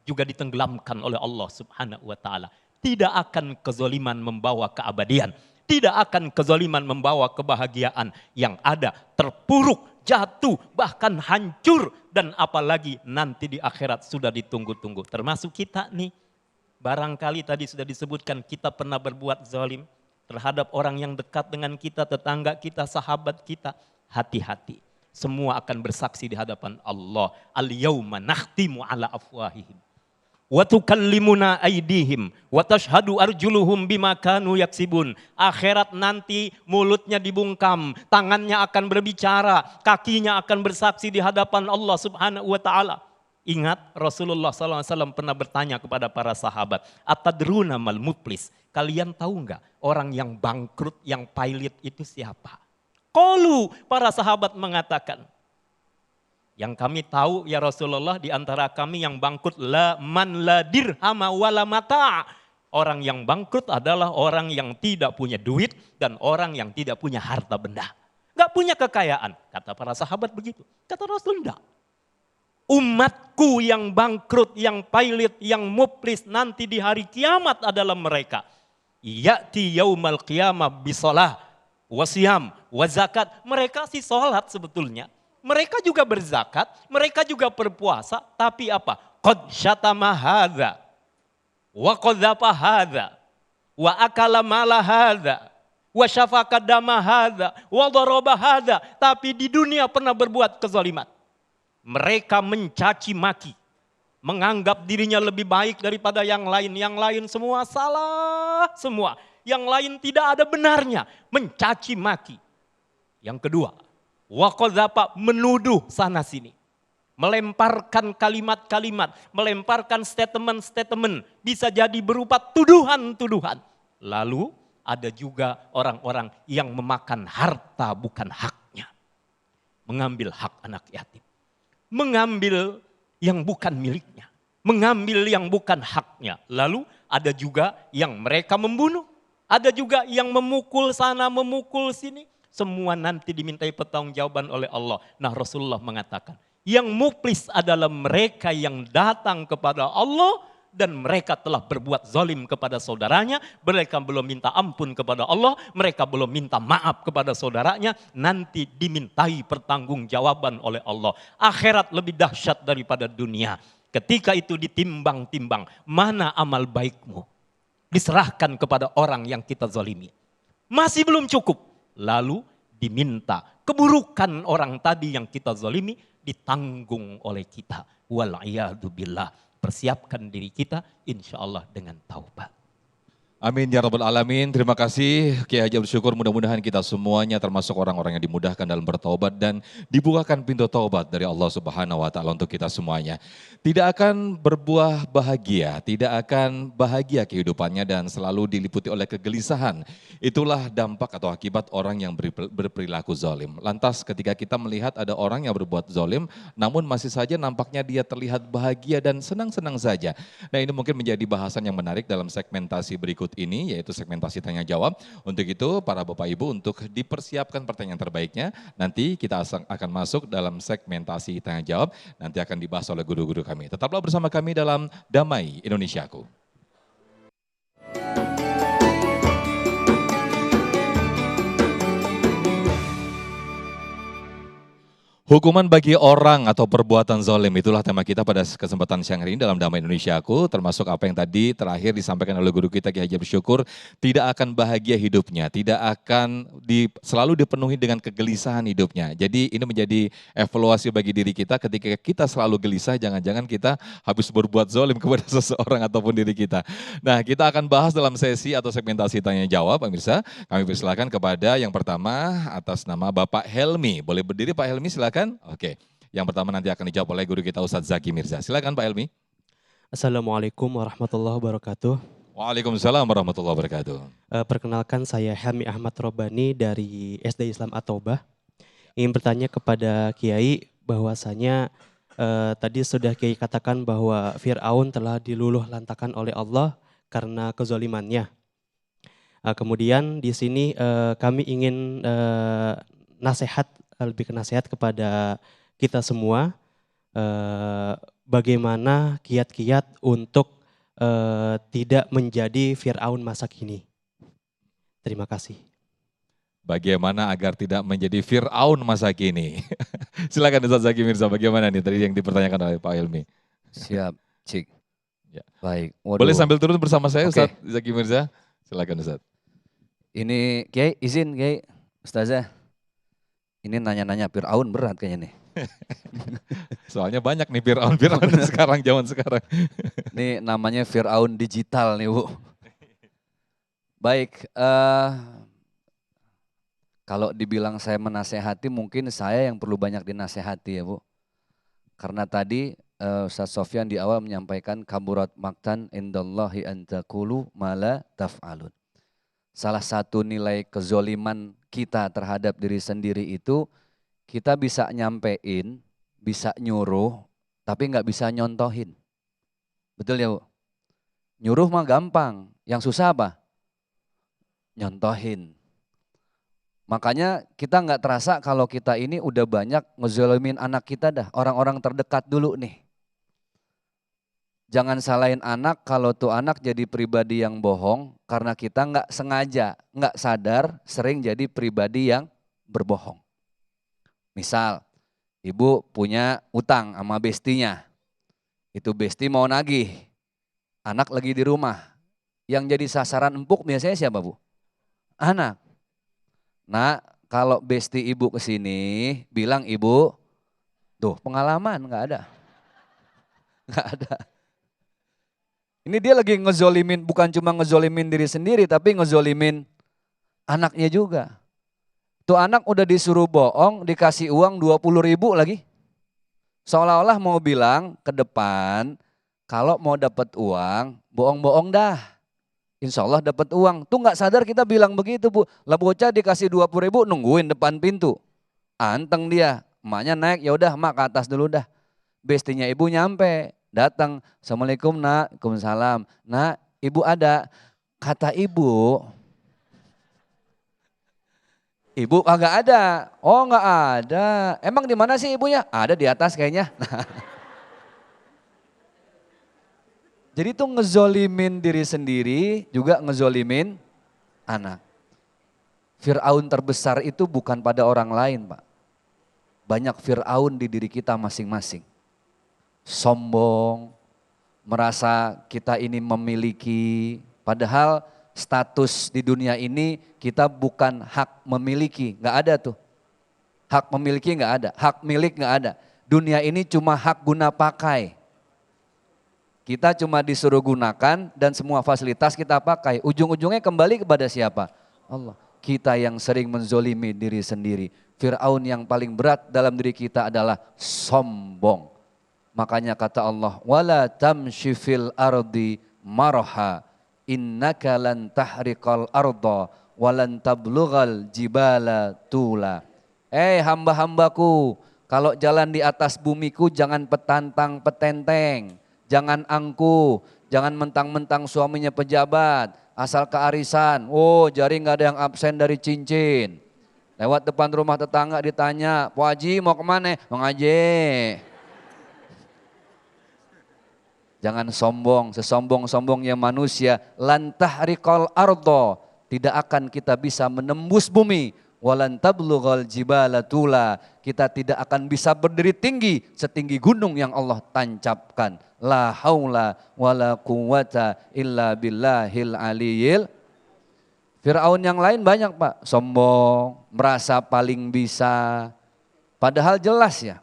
juga ditenggelamkan oleh Allah subhanahu wa ta'ala. Tidak akan kezaliman membawa keabadian. Tidak akan kezaliman membawa kebahagiaan. Yang ada terpuruk, jatuh, bahkan hancur. Dan apalagi nanti di akhirat sudah ditunggu-tunggu. Termasuk kita nih. Barangkali tadi sudah disebutkan kita pernah berbuat zalim terhadap orang yang dekat dengan kita, tetangga kita, sahabat kita. Hati-hati. Semua akan bersaksi di hadapan Allah. Al-yawma nakhtimu ala afwahihim. Wa tukallimuna aydihim wa tashhadu arjuluhum bima kanu yaksibun. Akhirat nanti mulutnya dibungkam, tangannya akan berbicara, kakinya akan bersaksi di hadapan Allah Subhanahu wa taala. Ingat Rasulullah SAW pernah bertanya kepada para sahabat, "Atadruna mal muflis?" Kalian tahu enggak orang yang bangkrut, yang pailit itu siapa? Qalu, para sahabat mengatakan, yang kami tahu ya Rasulullah, di antara kami yang bangkrut man la dirhama wala mata'. Orang yang bangkrut adalah orang yang tidak punya duit dan orang yang tidak punya harta benda. Gak punya kekayaan. Kata para sahabat begitu. Kata Rasul enggak. Umatku yang bangkrut, yang pailit, yang muflis nanti di hari kiamat adalah mereka. Ya'ti yaumal qiyamah bisalah wasiyam wazakat. Mereka sih sholat sebetulnya. Mereka juga berzakat, mereka juga berpuasa, tapi apa? Qad syatama hadza, wa qadzafa hadza, wa akala mala hadza, wa syafaka dama hadza, wa daraba hadza. Tapi di dunia pernah berbuat kezaliman. Mereka mencaci maki, menganggap dirinya lebih baik daripada yang lain. Yang lain semua salah semua. Yang lain tidak ada benarnya, mencaci maki. Yang kedua, wa qadzafa, menuduh sana sini. Melemparkan kalimat-kalimat, melemparkan statement-statement, bisa jadi berupa tuduhan-tuduhan. Lalu ada juga orang-orang yang memakan harta bukan haknya. Mengambil hak anak yatim. Mengambil yang bukan miliknya. Mengambil yang bukan haknya. Lalu ada juga yang mereka membunuh. Ada juga yang memukul sana, memukul sini. Semua nanti dimintai pertanggungjawaban oleh Allah. Nah Rasulullah mengatakan, yang muflis adalah mereka yang datang kepada Allah dan mereka telah berbuat zalim kepada saudaranya. Mereka belum minta ampun kepada Allah, mereka belum minta maaf kepada saudaranya. Nanti dimintai pertanggungjawaban oleh Allah. Akhirat lebih dahsyat daripada dunia. Ketika itu ditimbang-timbang, mana amal baikmu? Diserahkan kepada orang yang kita zalimi. Masih belum cukup. Lalu diminta keburukan orang tadi yang kita zalimi ditanggung oleh kita. Wal'iyadzubillah. Persiapkan diri kita insya Allah dengan taubat. Amin ya rabbal alamin. Terima kasih Kiai Haji Abdul Syukur. Mudah-mudahan kita semuanya termasuk orang-orang yang dimudahkan dalam bertaubat dan dibukakan pintu taubat dari Allah Subhanahu wa taala untuk kita semuanya. Tidak akan berbuah bahagia, tidak akan bahagia kehidupannya dan selalu diliputi oleh kegelisahan. Itulah dampak atau akibat orang yang berperilaku zalim. Lantas ketika kita melihat ada orang yang berbuat zalim namun masih saja nampaknya dia terlihat bahagia dan senang-senang saja. Nah, ini mungkin menjadi bahasan yang menarik dalam segmentasi berikut ini, yaitu segmentasi tanya jawab. Untuk itu para Bapak Ibu untuk dipersiapkan pertanyaan terbaiknya, nanti kita akan masuk dalam segmentasi tanya jawab, nanti akan dibahas oleh guru-guru kami. Tetaplah bersama kami dalam Damai Indonesiaku. Hukuman bagi orang atau perbuatan zalim, itulah tema kita pada kesempatan siang hari ini dalam Damai Indonesiaku, termasuk apa yang tadi terakhir disampaikan oleh guru kita Ki Haji Abdul Syukur, tidak akan bahagia hidupnya, tidak akan selalu dipenuhi dengan kegelisahan hidupnya. Jadi ini menjadi evaluasi bagi diri kita ketika kita selalu gelisah, jangan-jangan kita habis berbuat zalim kepada seseorang ataupun diri kita. Nah, kita akan bahas dalam sesi atau segmentasi tanya jawab, pemirsa. Kami persilakan kepada yang pertama atas nama Bapak Helmi. Boleh berdiri Pak Helmi, silakan. Oke, yang pertama nanti akan dijawab oleh guru kita Ustadz Zaki Mirza. Silakan Pak Helmi. Assalamualaikum warahmatullahi wabarakatuh. Waalaikumsalam warahmatullahi wabarakatuh. Perkenalkan saya Helmi Ahmad Robani dari SD Islam At-Taubah. Ingin bertanya kepada Kiai bahwasanya tadi sudah Kiai katakan bahwa Fir'aun telah diluluh lantakan oleh Allah karena kezalimannya. Kemudian di sini kami ingin lebih ke nasihat kepada kita semua, bagaimana kiat-kiat untuk tidak menjadi Fir'aun masa kini. Terima kasih. Bagaimana agar tidak menjadi Fir'aun masa kini? Silakan Ustadz Zaki Mirza, bagaimana nih tadi yang dipertanyakan oleh Pak Helmi? Siap, Cik. Ya. Baik. Waduh. Boleh sambil turun bersama saya Oke. Ustadz Zaki Mirza? Silakan Ustadz. Ini Kiai, izin Kiai, Ustazah. Ini nanya-nanya Fir'aun berat kayaknya nih. Soalnya banyak nih Fir'aun sekarang, zaman sekarang. Ini namanya Fir'aun digital nih Bu. Baik, kalau dibilang saya menasehati mungkin saya yang perlu banyak dinasehati ya Bu. Karena tadi Ustaz Sofyan di awal menyampaikan kaburat maktan indallahi an taqulu ma la taf'alun. Salah satu nilai kezoliman kita terhadap diri sendiri itu kita bisa nyampein, bisa nyuruh, tapi nggak bisa nyontohin. Betul ya Bu? Nyuruh mah gampang, yang susah apa? Nyontohin. Makanya kita nggak terasa kalau kita ini udah banyak ngezolimin anak kita dah, orang-orang terdekat dulu nih. Jangan salahin anak kalau tuh anak jadi pribadi yang bohong karena kita nggak sengaja, nggak sadar sering jadi pribadi yang berbohong. Misal, ibu punya utang sama bestinya, itu besti mau nagih, anak lagi di rumah, yang jadi sasaran empuk biasanya siapa Bu? Anak. Nah, kalau besti ibu kesini, bilang ibu, tuh pengalaman nggak ada, nggak ada. Ini dia lagi ngezolimin, bukan cuma ngezolimin diri sendiri, tapi ngezolimin anaknya juga. Tuh anak udah disuruh bohong, dikasih uang 20.000 lagi. Seolah-olah mau bilang ke depan, kalau mau dapat uang, bohong-bohong dah. Insya Allah dapat uang. Tuh nggak sadar kita bilang begitu Bu. Lah bocah dikasih 20.000 nungguin depan pintu. Anteng dia, emaknya naik, ya udah emak ke atas dulu dah. Bestinya ibu nyampe. Datang, Assalamualaikum nak, Waalaikumsalam. Nak, ibu ada. Kata ibu agak ada. Oh nggak ada. Emang di mana sih ibunya? Ada di atas kayaknya. Jadi tuh ngezolimin diri sendiri, juga ngezolimin anak. Fir'aun terbesar itu bukan pada orang lain Pak. Banyak Fir'aun di diri kita masing-masing. Sombong, merasa kita ini memiliki, padahal status di dunia ini kita bukan hak memiliki, nggak ada tuh. Hak memiliki nggak ada, hak milik nggak ada. Dunia ini cuma hak guna pakai. Kita cuma disuruh gunakan dan semua fasilitas kita pakai. Ujung-ujungnya kembali kepada siapa? Allah. Kita yang sering menzolimi diri sendiri. Fir'aun yang paling berat dalam diri kita adalah sombong. Makanya kata Allah, wala tamshi fil ardi marha innaka lan tahriqal arda walan tablughal jibala tula. Hamba-hambaku, kalau jalan di atas bumiku jangan petantang petenteng, jangan angkuh, jangan mentang-mentang suaminya pejabat, asal kearisan. Oh, jari nggak ada yang absen dari cincin. Lewat depan rumah tetangga ditanya, Pak Haji mau kemana? Mau ngaji. Jangan sombong, sesombong-sombongnya manusia. Lantah rikol ardo, tidak akan kita bisa menembus bumi. walan tablughal jibala tula. Kita tidak akan bisa berdiri tinggi setinggi gunung yang Allah tancapkan. La haula wala quwata illa billahil aliyil. Fir'aun yang lain banyak Pak, sombong, merasa paling bisa. Padahal jelas ya,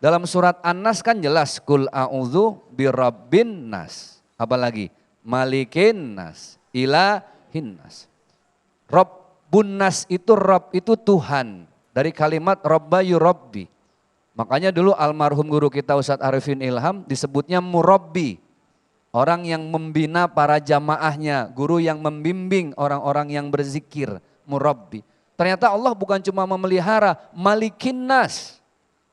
dalam surat An-Nas kan jelas, kul a'udzu birabbin nas. Apalagi? Malikin nas, ilahin nas. Rabbun nas itu Rabb itu Tuhan. Dari kalimat Rabba yurabbi. Makanya dulu almarhum guru kita Ustadz Arifin Ilham disebutnya murabbi. Orang yang membina para jamaahnya, guru yang membimbing orang-orang yang berzikir, murabbi. Ternyata Allah bukan cuma memelihara, malikin nas.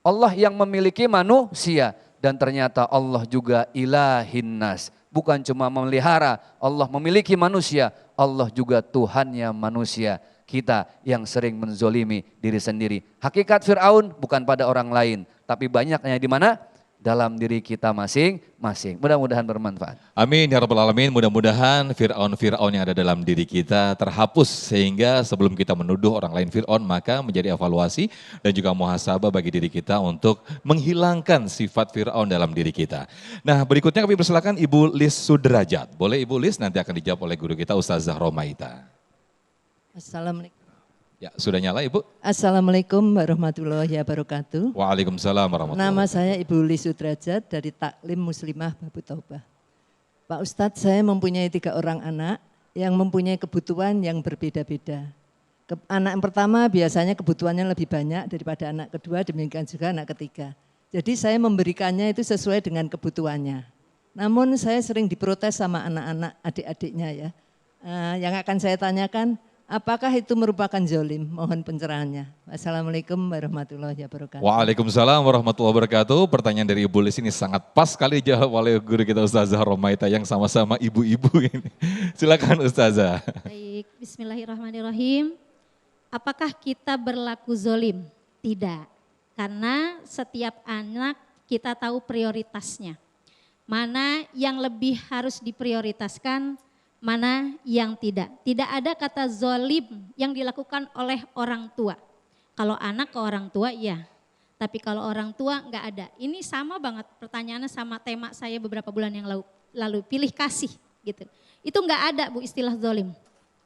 Allah yang memiliki manusia. Dan ternyata Allah juga ilahin nas. Bukan cuma memelihara, Allah memiliki manusia. Allah juga Tuhannya manusia. Kita yang sering menzolimi diri sendiri. Hakikat Fir'aun bukan pada orang lain. Tapi banyaknya di mana? Dalam diri kita masing-masing. Mudah-mudahan bermanfaat. Amin ya rabbal alamin. Mudah-mudahan Fir'aun yang ada dalam diri kita terhapus sehingga sebelum kita menuduh orang lain Fir'aun maka menjadi evaluasi dan juga muhasabah bagi diri kita untuk menghilangkan sifat Fir'aun dalam diri kita. Nah berikutnya kami persilakan Ibu Lis Sudrajat. Boleh Ibu Lis, nanti akan dijawab oleh guru kita Ustazah Romaita. Assalamualaikum. Ya, sudah nyala Ibu? Assalamualaikum warahmatullahi wabarakatuh. Waalaikumsalam warahmatullahi Nama wabarakatuh. saya Ibu Lis Sudrajat dari Taklim Muslimah Babu Taubah. Pak Ustadz, saya mempunyai 3 orang anak yang mempunyai kebutuhan yang berbeda-beda. Anak yang pertama biasanya kebutuhannya lebih banyak daripada anak kedua, demikian juga anak ketiga. Jadi saya memberikannya itu sesuai dengan kebutuhannya. Namun saya sering diprotes sama anak-anak adik-adiknya ya. Yang akan saya tanyakan, apakah itu merupakan zolim? Mohon pencerahannya. Assalamualaikum warahmatullahi wabarakatuh. Waalaikumsalam warahmatullahi wabarakatuh. Pertanyaan dari Ibu Lis ini sangat pas sekali dijawab oleh guru kita Ustazah Romaita yang sama-sama ibu-ibu ini. Silakan Ustazah. Baik, bismillahirrahmanirrahim. Apakah kita berlaku zolim? Tidak, karena setiap anak kita tahu prioritasnya. Mana yang lebih harus diprioritaskan, mana yang tidak. Tidak ada kata zolim yang dilakukan oleh orang tua. Kalau anak ke orang tua iya, tapi kalau orang tua enggak ada. Ini sama banget pertanyaannya sama tema saya beberapa bulan yang lalu pilih kasih gitu. Itu enggak ada Bu istilah zolim.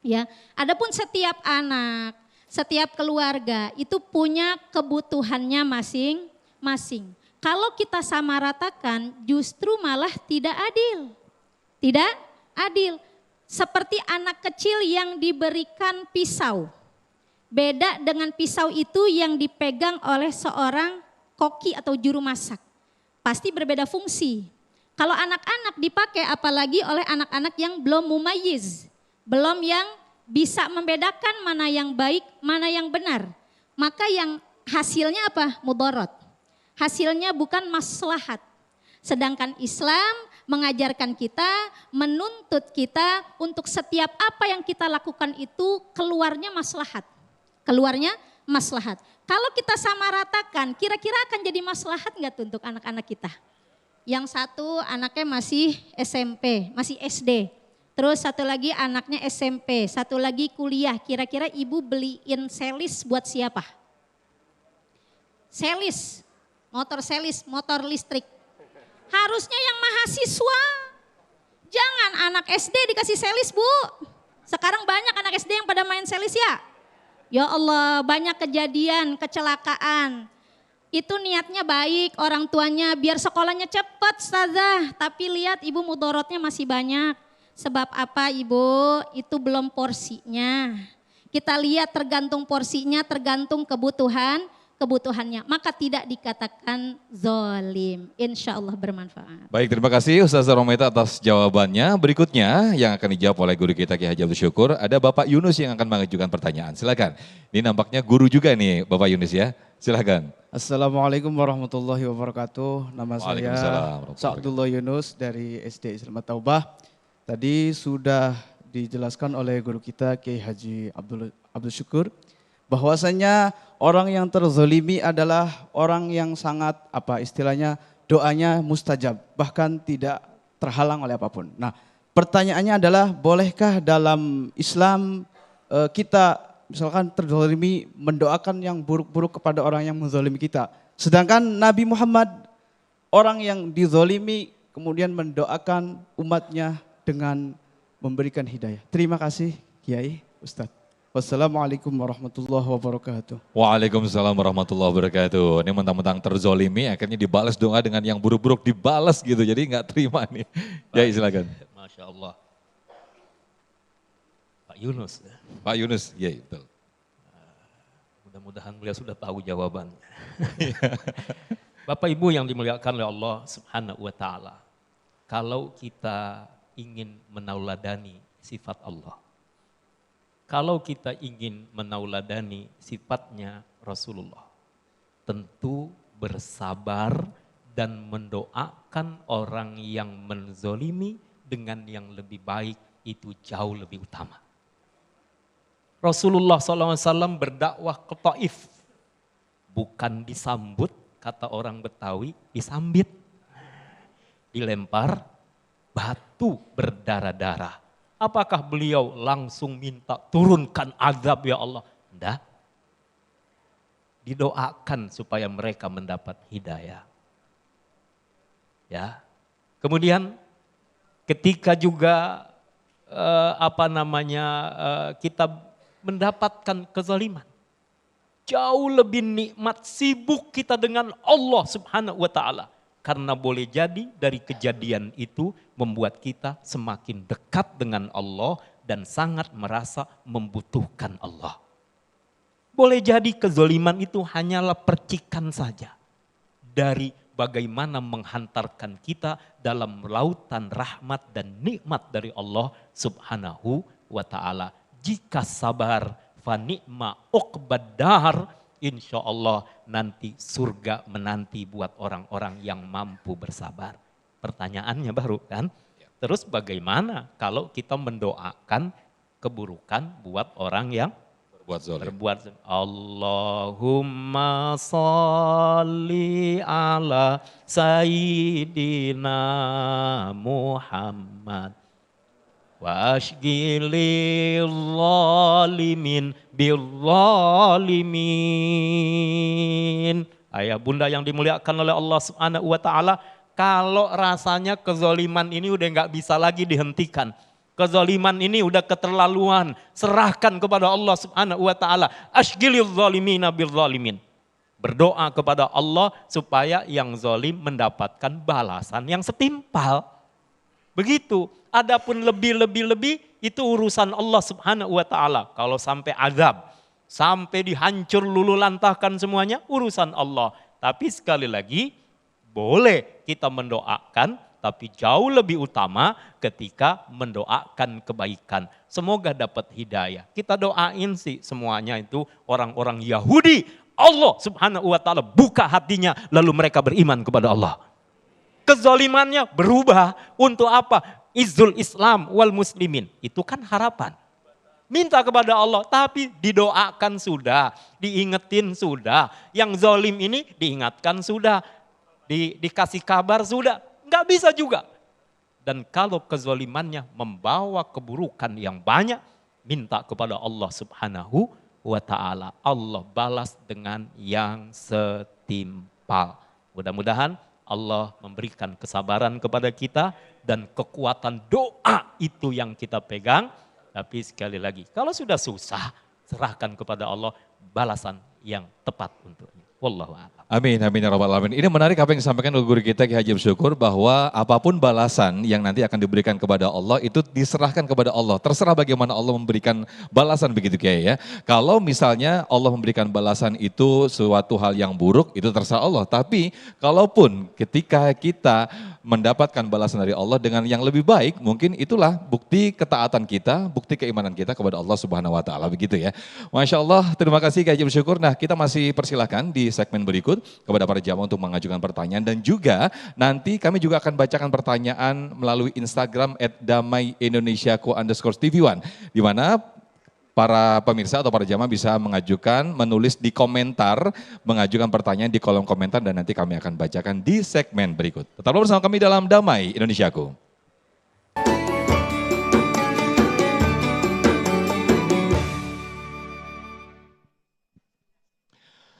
Ya, adapun setiap anak, setiap keluarga itu punya kebutuhannya masing-masing. Kalau kita samaratakan justru malah tidak adil. Tidak adil. Seperti anak kecil yang diberikan pisau. Beda dengan pisau itu yang dipegang oleh seorang koki atau juru masak. Pasti berbeda fungsi. Kalau anak-anak dipakai apalagi oleh anak-anak yang belum mumayyiz. Belum yang bisa membedakan mana yang baik, mana yang benar. Maka yang hasilnya apa? Mudarat. Hasilnya bukan maslahat. Sedangkan Islam mengajarkan kita, menuntut kita untuk setiap apa yang kita lakukan itu keluarnya maslahat. Keluarnya maslahat. Kalau kita samaratakan, kira-kira akan jadi maslahat enggak tuh untuk anak-anak kita? Yang satu anaknya masih SMP, masih SD. Terus satu lagi anaknya SMP, satu lagi kuliah. Kira-kira ibu beliin selis buat siapa? Selis, motor listrik. Harusnya yang mahasiswa. Jangan anak SD dikasih selis Bu. Sekarang banyak anak SD yang pada main selis ya. Ya Allah, banyak kejadian, kecelakaan. Itu niatnya baik orang tuanya biar sekolahnya cepat Ustazah. Tapi lihat ibu mudorotnya masih banyak. Sebab apa ibu? Itu belum porsinya. Kita lihat tergantung porsinya, tergantung kebutuhannya. Maka tidak dikatakan zolim. Insya Allah bermanfaat. Baik, terima kasih Ustazah Romaita atas jawabannya. Berikutnya yang akan dijawab oleh guru kita Ki Haji Abdul Syukur, ada Bapak Yunus yang akan mengajukan pertanyaan. Silakan. Ini nampaknya guru juga nih Bapak Yunus ya. Silakan. Assalamualaikum warahmatullahi wabarakatuh. Nama saya Waalaikumsalam. Sa'dullah Yunus dari SD Islam Taubah. Tadi sudah dijelaskan oleh guru kita Kiai Haji Abdul Syukur bahwasanya orang yang terzolimi adalah orang yang sangat istilahnya doanya mustajab, bahkan tidak terhalang oleh apapun. Nah, pertanyaannya adalah bolehkah dalam Islam kita misalkan terzalimi mendoakan yang buruk-buruk kepada orang yang menzalimi kita. Sedangkan Nabi Muhammad orang yang dizalimi kemudian mendoakan umatnya dengan memberikan hidayah. Terima kasih Kiai, Ustadz. Wassalamualaikum warahmatullahi wabarakatuh. Waalaikumsalam warahmatullahi wabarakatuh. Ini mentang-mentang terzolimi akhirnya dibalas doa dengan yang buruk-buruk dibalas gitu. Jadi nggak terima nih. Ya silakan. Masya Allah. Pak Yunus. Pak Yunus, iya betul. Mudah-mudahan beliau sudah tahu jawabannya. Bapak Ibu yang dimuliakan oleh Allah Subhanahu wa taala. Kalau kita ingin menauladani sifat Allah. Kalau kita ingin menauladani sifatnya Rasulullah. Tentu bersabar dan mendoakan orang yang menzolimi dengan yang lebih baik itu jauh lebih utama. Rasulullah SAW berdakwah ke Taif. Bukan disambut, kata orang Betawi, disambit. Dilempar batu berdarah-darah. Apakah beliau langsung minta turunkan azab ya Allah? Tidak. Didoakan supaya mereka mendapat hidayah. Ya. Kemudian ketika juga kita mendapatkan kezaliman. Jauh lebih nikmat sibuk kita dengan Allah Subhanahu wa taala. Karena boleh jadi dari kejadian itu membuat kita semakin dekat dengan Allah dan sangat merasa membutuhkan Allah. Boleh jadi kezaliman itu hanyalah percikan saja dari bagaimana menghantarkan kita dalam lautan rahmat dan nikmat dari Allah Subhanahu wa taala. Jika sabar fa ni'ma uqbad dar, insya Allah nanti surga menanti buat orang-orang yang mampu bersabar. Pertanyaannya baru kan? Terus bagaimana kalau kita mendoakan keburukan buat orang yang berbuat zalim? Allahumma sholli ala sayyidina Muhammad. Wa ashgilil zalimin bizzalimin. Ayah bunda yang dimuliakan oleh Allah Subhanahu wa taala, kalau rasanya kezaliman ini udah nggak bisa lagi dihentikan. Kezaliman ini udah keterlaluan, serahkan kepada Allah Subhanahu wa taala. Ashgilil zalimina bizzalimin. Berdoa kepada Allah supaya yang zalim mendapatkan balasan yang setimpal. Begitu. Adapun lebih itu urusan Allah Subhanahu wa taala. Kalau sampai azab, sampai dihancur lulu lantahkan semuanya, urusan Allah. Tapi sekali lagi boleh kita mendoakan, tapi jauh lebih utama ketika mendoakan kebaikan. Semoga dapat hidayah. Kita doain sih semuanya itu orang-orang Yahudi. Allah Subhanahu wa taala buka hatinya lalu mereka beriman kepada Allah. Kezalimannya berubah untuk apa? Izzul Islam wal muslimin. Itu kan harapan. Minta kepada Allah tapi didoakan sudah, diingetin sudah. Yang zalim ini diingatkan sudah, dikasih kabar sudah. Nggak bisa juga. Dan kalau kezalimannya membawa keburukan yang banyak, minta kepada Allah Subhanahu wa ta'ala. Allah balas dengan yang setimpal. Mudah-mudahan Allah memberikan kesabaran kepada kita dan kekuatan doa itu yang kita pegang. Tapi sekali lagi, kalau sudah susah, serahkan kepada Allah balasan yang tepat untuknya. Wallahu a'lam. Amin, amin ya rabbal alamin. Ini menarik apa yang disampaikan oleh guru kita Ki Haji Syukur, bahwa apapun balasan yang nanti akan diberikan kepada Allah itu diserahkan kepada Allah. Terserah bagaimana Allah memberikan balasan begitu Kiai ya. Kalau misalnya Allah memberikan balasan itu suatu hal yang buruk, itu terserah Allah. Tapi kalaupun ketika kita mendapatkan balasan dari Allah dengan yang lebih baik, mungkin itulah bukti ketaatan kita, bukti keimanan kita kepada Allah Subhanahu wa taala begitu ya. Masya Allah, terima kasih Ki Haji Syukur. Nah, kita masih persilahkan di segmen berikut kepada para jamaah untuk mengajukan pertanyaan, dan juga nanti kami juga akan bacakan pertanyaan melalui Instagram @damaiindonesiaku_tv1, di mana para pemirsa atau para jamaah bisa mengajukan, menulis di komentar, mengajukan pertanyaan di kolom komentar, dan nanti kami akan bacakan di segmen berikut. Tetaplah bersama kami dalam Damai Indonesiaku.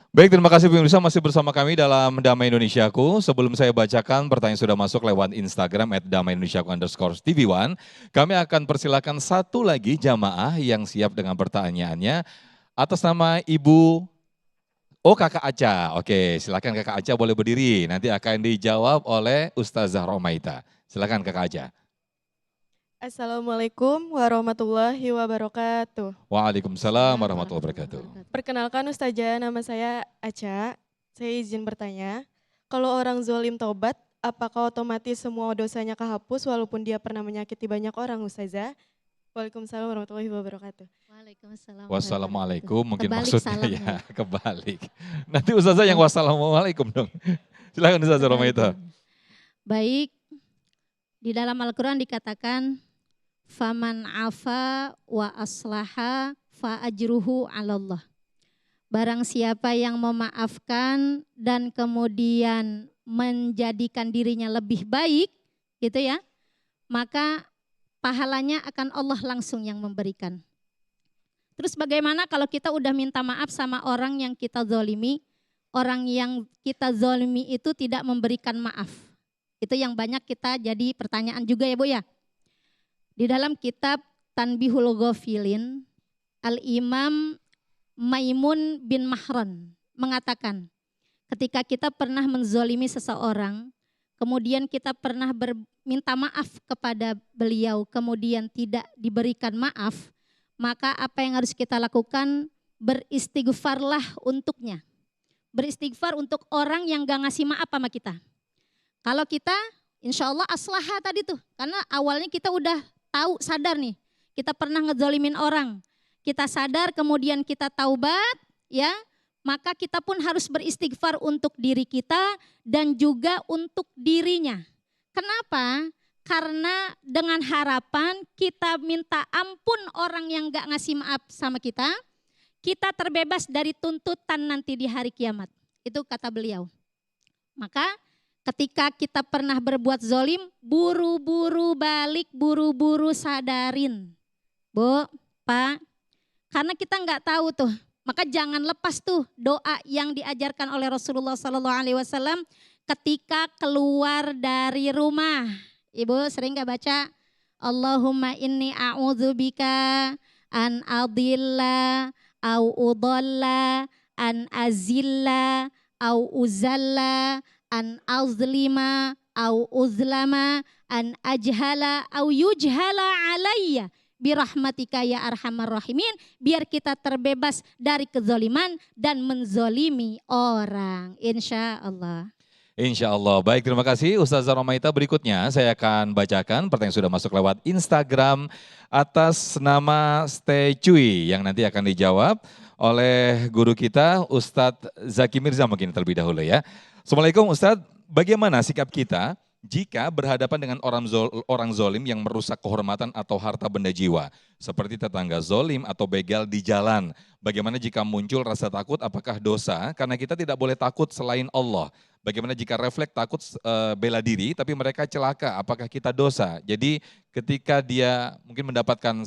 Baik, terima kasih pemirsa masih bersama kami dalam Damai Indonesiaku. Sebelum saya bacakan pertanyaan sudah masuk lewat Instagram @damaiindonesiaku_tv1. Kami akan persilakan satu lagi jamaah yang siap dengan pertanyaannya. Atas nama Ibu, Kakak Aca. Oke, silakan Kakak Aca boleh berdiri. Nanti akan dijawab oleh Ustazah Romaita. Silakan Kakak Aca. Assalamualaikum warahmatullahi wabarakatuh. Waalaikumsalam warahmatullahi wabarakatuh. Perkenalkan Ustazah, nama saya Aca. Saya izin bertanya, kalau orang zolim taubat, apakah otomatis semua dosanya kehapus walaupun dia pernah menyakiti banyak orang, Ustazah? Waalaikumsalam warahmatullahi wabarakatuh. Waalaikumsalam. Wassalamualaikum mungkin Kebalik maksudnya salamnya. ya, kebalik. Nanti Ustazah yang wassalamualaikum dong. Silakan Ustazah Romaita. Baik, di dalam Al-Quran dikatakan, faman afa wa aslaha fa ajruhu 'alallah. Barang siapa yang memaafkan dan kemudian menjadikan dirinya lebih baik, gitu ya, maka pahalanya akan Allah langsung yang memberikan. Terus bagaimana kalau kita udah minta maaf sama orang yang kita zolimi, orang yang kita zolimi itu tidak memberikan maaf. Itu yang banyak kita jadi pertanyaan juga ya Bu ya. Di dalam kitab Tanbihul Ghafilin, Al-Imam Maimun bin Mahran mengatakan, ketika kita pernah menzolimi seseorang, kemudian kita pernah minta maaf kepada beliau, kemudian tidak diberikan maaf, maka apa yang harus kita lakukan? Beristighfarlah untuknya. Beristighfar untuk orang yang gak ngasih maaf sama kita. Kalau kita, insya Allah aslaha tadi tuh, karena awalnya kita udah tahu, sadar nih, kita pernah ngezolimin orang, kita sadar kemudian kita taubat, ya, maka kita pun harus beristighfar untuk diri kita dan juga untuk dirinya. Kenapa? Karena dengan harapan kita minta ampun orang yang gak ngasih maaf sama kita terbebas dari tuntutan nanti di hari kiamat. Itu kata beliau. Maka ketika kita pernah berbuat zolim, buru-buru balik, buru-buru sadarin. Bu, Pak, karena kita nggak tahu tuh, maka jangan lepas tuh doa yang diajarkan oleh Rasulullah SAW ketika keluar dari rumah. Ibu sering nggak baca? Allahumma inni a'udzubika an adilla au udalla an azilla au uzalla an azlima au uzlama an ajhala au yujhala alayya birahmatika ya arhamar rahimin, biar kita terbebas dari kezoliman dan menzolimi orang, insya Allah. Insya Allah. Baik, terima kasih Ustazah Romaita. Berikutnya saya akan bacakan pertanyaan yang sudah masuk lewat Instagram atas nama Stay Cuy yang nanti akan dijawab oleh guru kita Ustadz Zaki Mirza mungkin terlebih dahulu ya. Assalamualaikum Ustadz, bagaimana sikap kita jika berhadapan dengan orang zolim yang merusak kehormatan atau harta benda jiwa, seperti tetangga zolim atau begal di jalan? Bagaimana jika muncul rasa takut, apakah dosa? Karena kita tidak boleh takut selain Allah. Bagaimana jika refleks takut bela diri, tapi mereka celaka, apakah kita dosa? Jadi ketika dia mungkin mendapatkan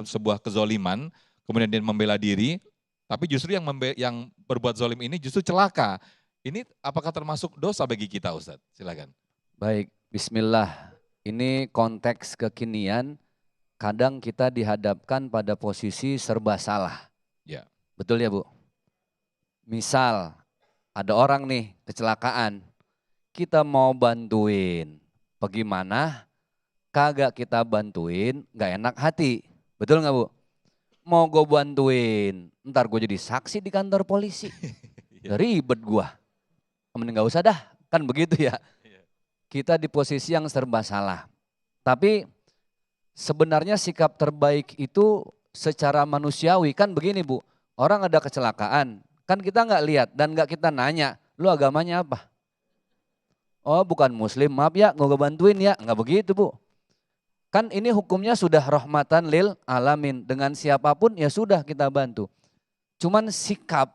sebuah kezoliman, kemudian dia membela diri, tapi justru yang berbuat zolim ini justru celaka. Ini apakah termasuk dosa bagi kita Ustadz? Silakan. Baik, bismillah. Ini konteks kekinian, kadang kita dihadapkan pada posisi serba salah. Ya. Betul ya Bu? Misal ada orang nih kecelakaan, kita mau bantuin. Bagaimana? Kagak kita bantuin, gak enak hati. Betul gak Bu? Mau gue bantuin, ntar gue jadi saksi di kantor polisi. Ribet gue. Mending gak usah dah, kan begitu ya. Kita di posisi yang serba salah. Tapi sebenarnya sikap terbaik itu secara manusiawi kan begini Bu. Orang ada kecelakaan, kan kita nggak lihat dan nggak kita nanya, lu agamanya apa? Oh bukan muslim, maaf ya nggak bantuin ya, nggak begitu Bu. Kan ini hukumnya sudah rahmatan lil alamin, dengan siapapun ya sudah kita bantu. Cuman sikap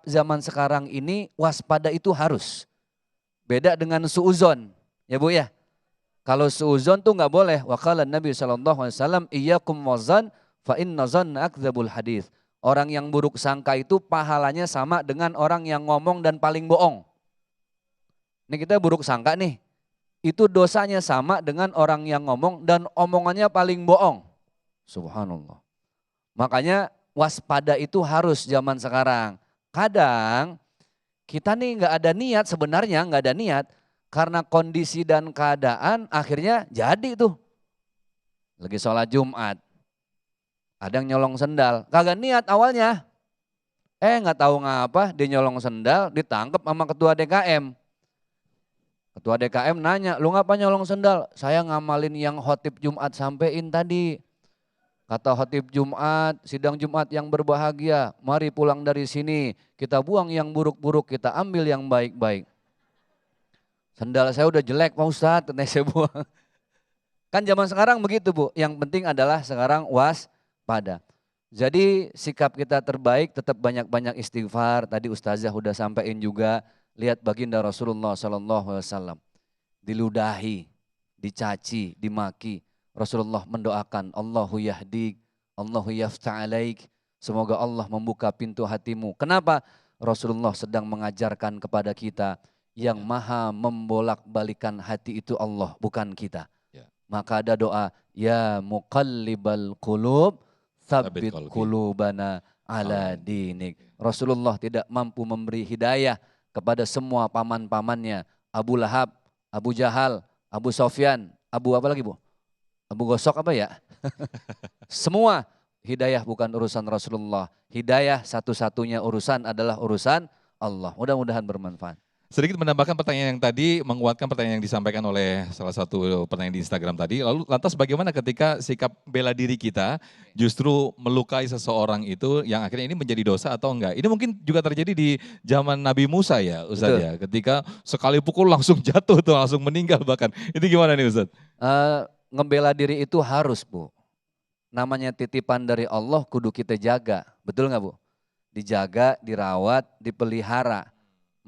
zaman sekarang ini waspada itu harus. Beda dengan suuzon, ya Bu ya. Kalau suuzon tuh nggak boleh. Wa qala Nabi SAW, iyyakum wazan fa inna zanna akdzabul hadis. Orang yang buruk sangka itu pahalanya sama dengan orang yang ngomong dan paling bohong. Ini kita buruk sangka nih. Itu dosanya sama dengan orang yang ngomong dan omongannya paling bohong. Subhanallah. Makanya waspada itu harus zaman sekarang. Kadang kita nih nggak ada niat, sebenarnya nggak ada niat. Karena kondisi dan keadaan akhirnya jadi tuh. Lagi sholat Jumat. Ada yang nyolong sendal, kagak niat awalnya. Nggak tahu ngapa dia nyolong sendal, ditangkap sama ketua DKM. Ketua DKM nanya, lu ngapa nyolong sendal? Saya ngamalin yang khotib Jumat sampein tadi. Kata khotib Jumat, sidang Jumat yang berbahagia, mari pulang dari sini. Kita buang yang buruk-buruk, kita ambil yang baik-baik. Sendal saya udah jelek Pak Ustadz, saya buang. Kan zaman sekarang begitu Bu, yang penting adalah sekarang waspada. Jadi sikap kita terbaik tetap banyak-banyak istighfar. Tadi Ustazah udah sampaikan juga, lihat baginda Rasulullah SAW. Diludahi, dicaci, dimaki. Rasulullah mendoakan, Allahu yahdik, Allahu yafta'alaik. Semoga Allah membuka pintu hatimu. Kenapa? Rasulullah sedang mengajarkan kepada kita, yang maha membolak-balikan hati itu Allah, bukan kita. Maka ada doa, ya muqallibal qulub, tsabbit qulubana ala dinik. Rasulullah tidak mampu memberi hidayah kepada semua paman-pamannya. Abu Lahab, Abu Jahal, Abu Sofyan, Abu apa lagi Bu? Abu Gosok apa ya? Semua hidayah bukan urusan Rasulullah. Hidayah satu-satunya urusan adalah urusan Allah. Mudah-mudahan bermanfaat. Sedikit menambahkan pertanyaan yang tadi, menguatkan pertanyaan yang disampaikan oleh salah satu pertanyaan di Instagram tadi. Lalu lantas bagaimana ketika sikap bela diri kita justru melukai seseorang itu yang akhirnya ini menjadi dosa atau enggak? Ini mungkin juga terjadi di zaman Nabi Musa ya Ustadz ya. Ketika sekali pukul langsung jatuh tuh, langsung meninggal bahkan. Itu gimana nih Ustadz? Ngebela diri itu harus Bu. Namanya titipan dari Allah kudu kita jaga. Betul nggak Bu? Dijaga, dirawat, dipelihara.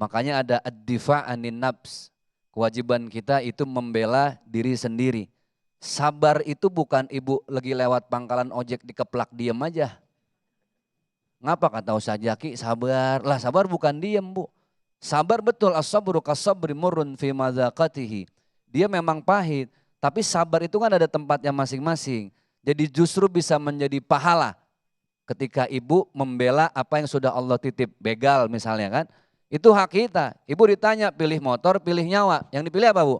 Makanya ada ad-difa' anin nafs. Kewajiban kita itu membela diri sendiri. Sabar itu bukan ibu lagi lewat pangkalan ojek dikeplak diem aja. Ngapa kata Ustaz Jaki sabar? Lah sabar bukan diem Bu. Sabar betul, as-sabru kas-sabri murrun fi madzaqatihi. Dia memang pahit, tapi sabar itu kan ada tempatnya masing-masing. Jadi justru bisa menjadi pahala ketika ibu membela apa yang sudah Allah titip. Begal misalnya kan. Itu hak kita. Ibu ditanya pilih motor, pilih nyawa. Yang dipilih apa Bu?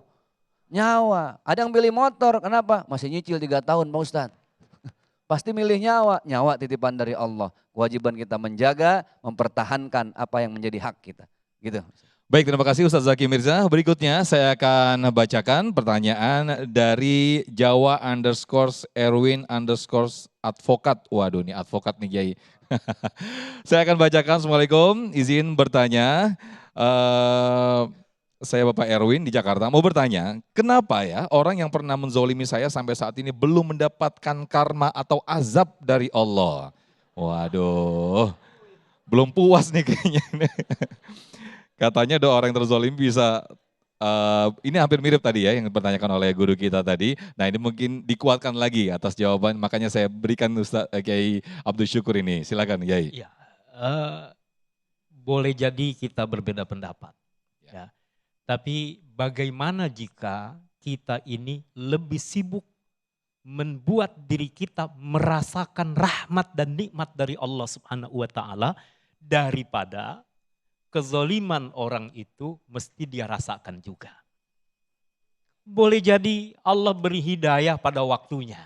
Nyawa. Ada yang pilih motor, kenapa? Masih nyicil 3 tahun Pak Ustadz. Pasti milih nyawa. Nyawa titipan dari Allah. Kewajiban kita menjaga, mempertahankan apa yang menjadi hak kita. Gitu. Baik, terima kasih Ustaz Zaki Mirza. Berikutnya saya akan bacakan pertanyaan dari Jawa _Erwin_advokat. Waduh ini advokat nih Kiai. Saya akan bacakan, Assalamualaikum, izin bertanya. Saya Bapak Erwin di Jakarta, mau bertanya, kenapa ya orang yang pernah menzolimi saya sampai saat ini belum mendapatkan karma atau azab dari Allah? Waduh, belum puas nih kayaknya. Katanya doa orang yang terzolimi bisa, ini hampir mirip tadi ya yang dipertanyakan oleh guru kita tadi. Nah ini mungkin dikuatkan lagi atas jawaban, makanya saya berikan Ustaz Kiai Abdul Syukur ini. Silakan Kiai. Ya, boleh jadi kita berbeda pendapat. Ya. Tapi bagaimana jika kita ini lebih sibuk membuat diri kita merasakan rahmat dan nikmat dari Allah Subhanahu wa Ta'ala daripada kezoliman orang itu mesti dia rasakan juga. Boleh jadi Allah beri hidayah pada waktunya.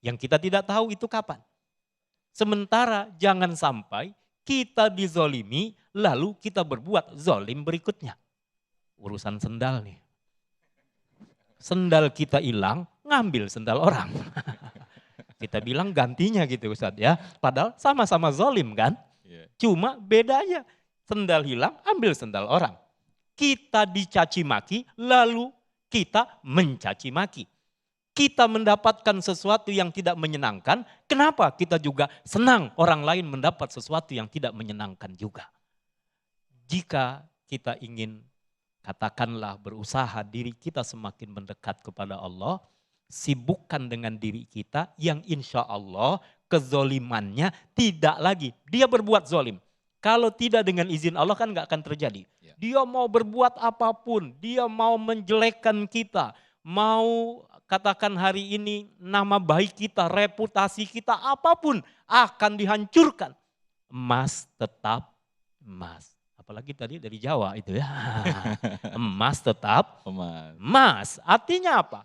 Yang kita tidak tahu itu kapan. Sementara jangan sampai kita dizolimi lalu kita berbuat zolim berikutnya. Urusan sendal nih. Sendal kita hilang, ngambil sendal orang. Kita bilang gantinya gitu Ustadz ya. Padahal sama-sama zolim kan. Cuma bedanya. Sendal hilang, ambil sendal orang. Kita dicaci maki, lalu kita mencaci maki. Kita mendapatkan sesuatu yang tidak menyenangkan, kenapa kita juga senang orang lain mendapat sesuatu yang tidak menyenangkan juga. Jika kita ingin, katakanlah berusaha diri kita semakin mendekat kepada Allah, sibukkan dengan diri kita yang insya Allah kezolimannya tidak lagi. Dia berbuat zolim. Kalau tidak dengan izin Allah kan nggak akan terjadi. Dia mau berbuat apapun, dia mau menjelekkan kita, mau katakan hari ini nama baik kita, reputasi kita, apapun akan dihancurkan. Emas tetap emas. Apalagi tadi dari Jawa itu ya. Emas tetap emas. Artinya apa?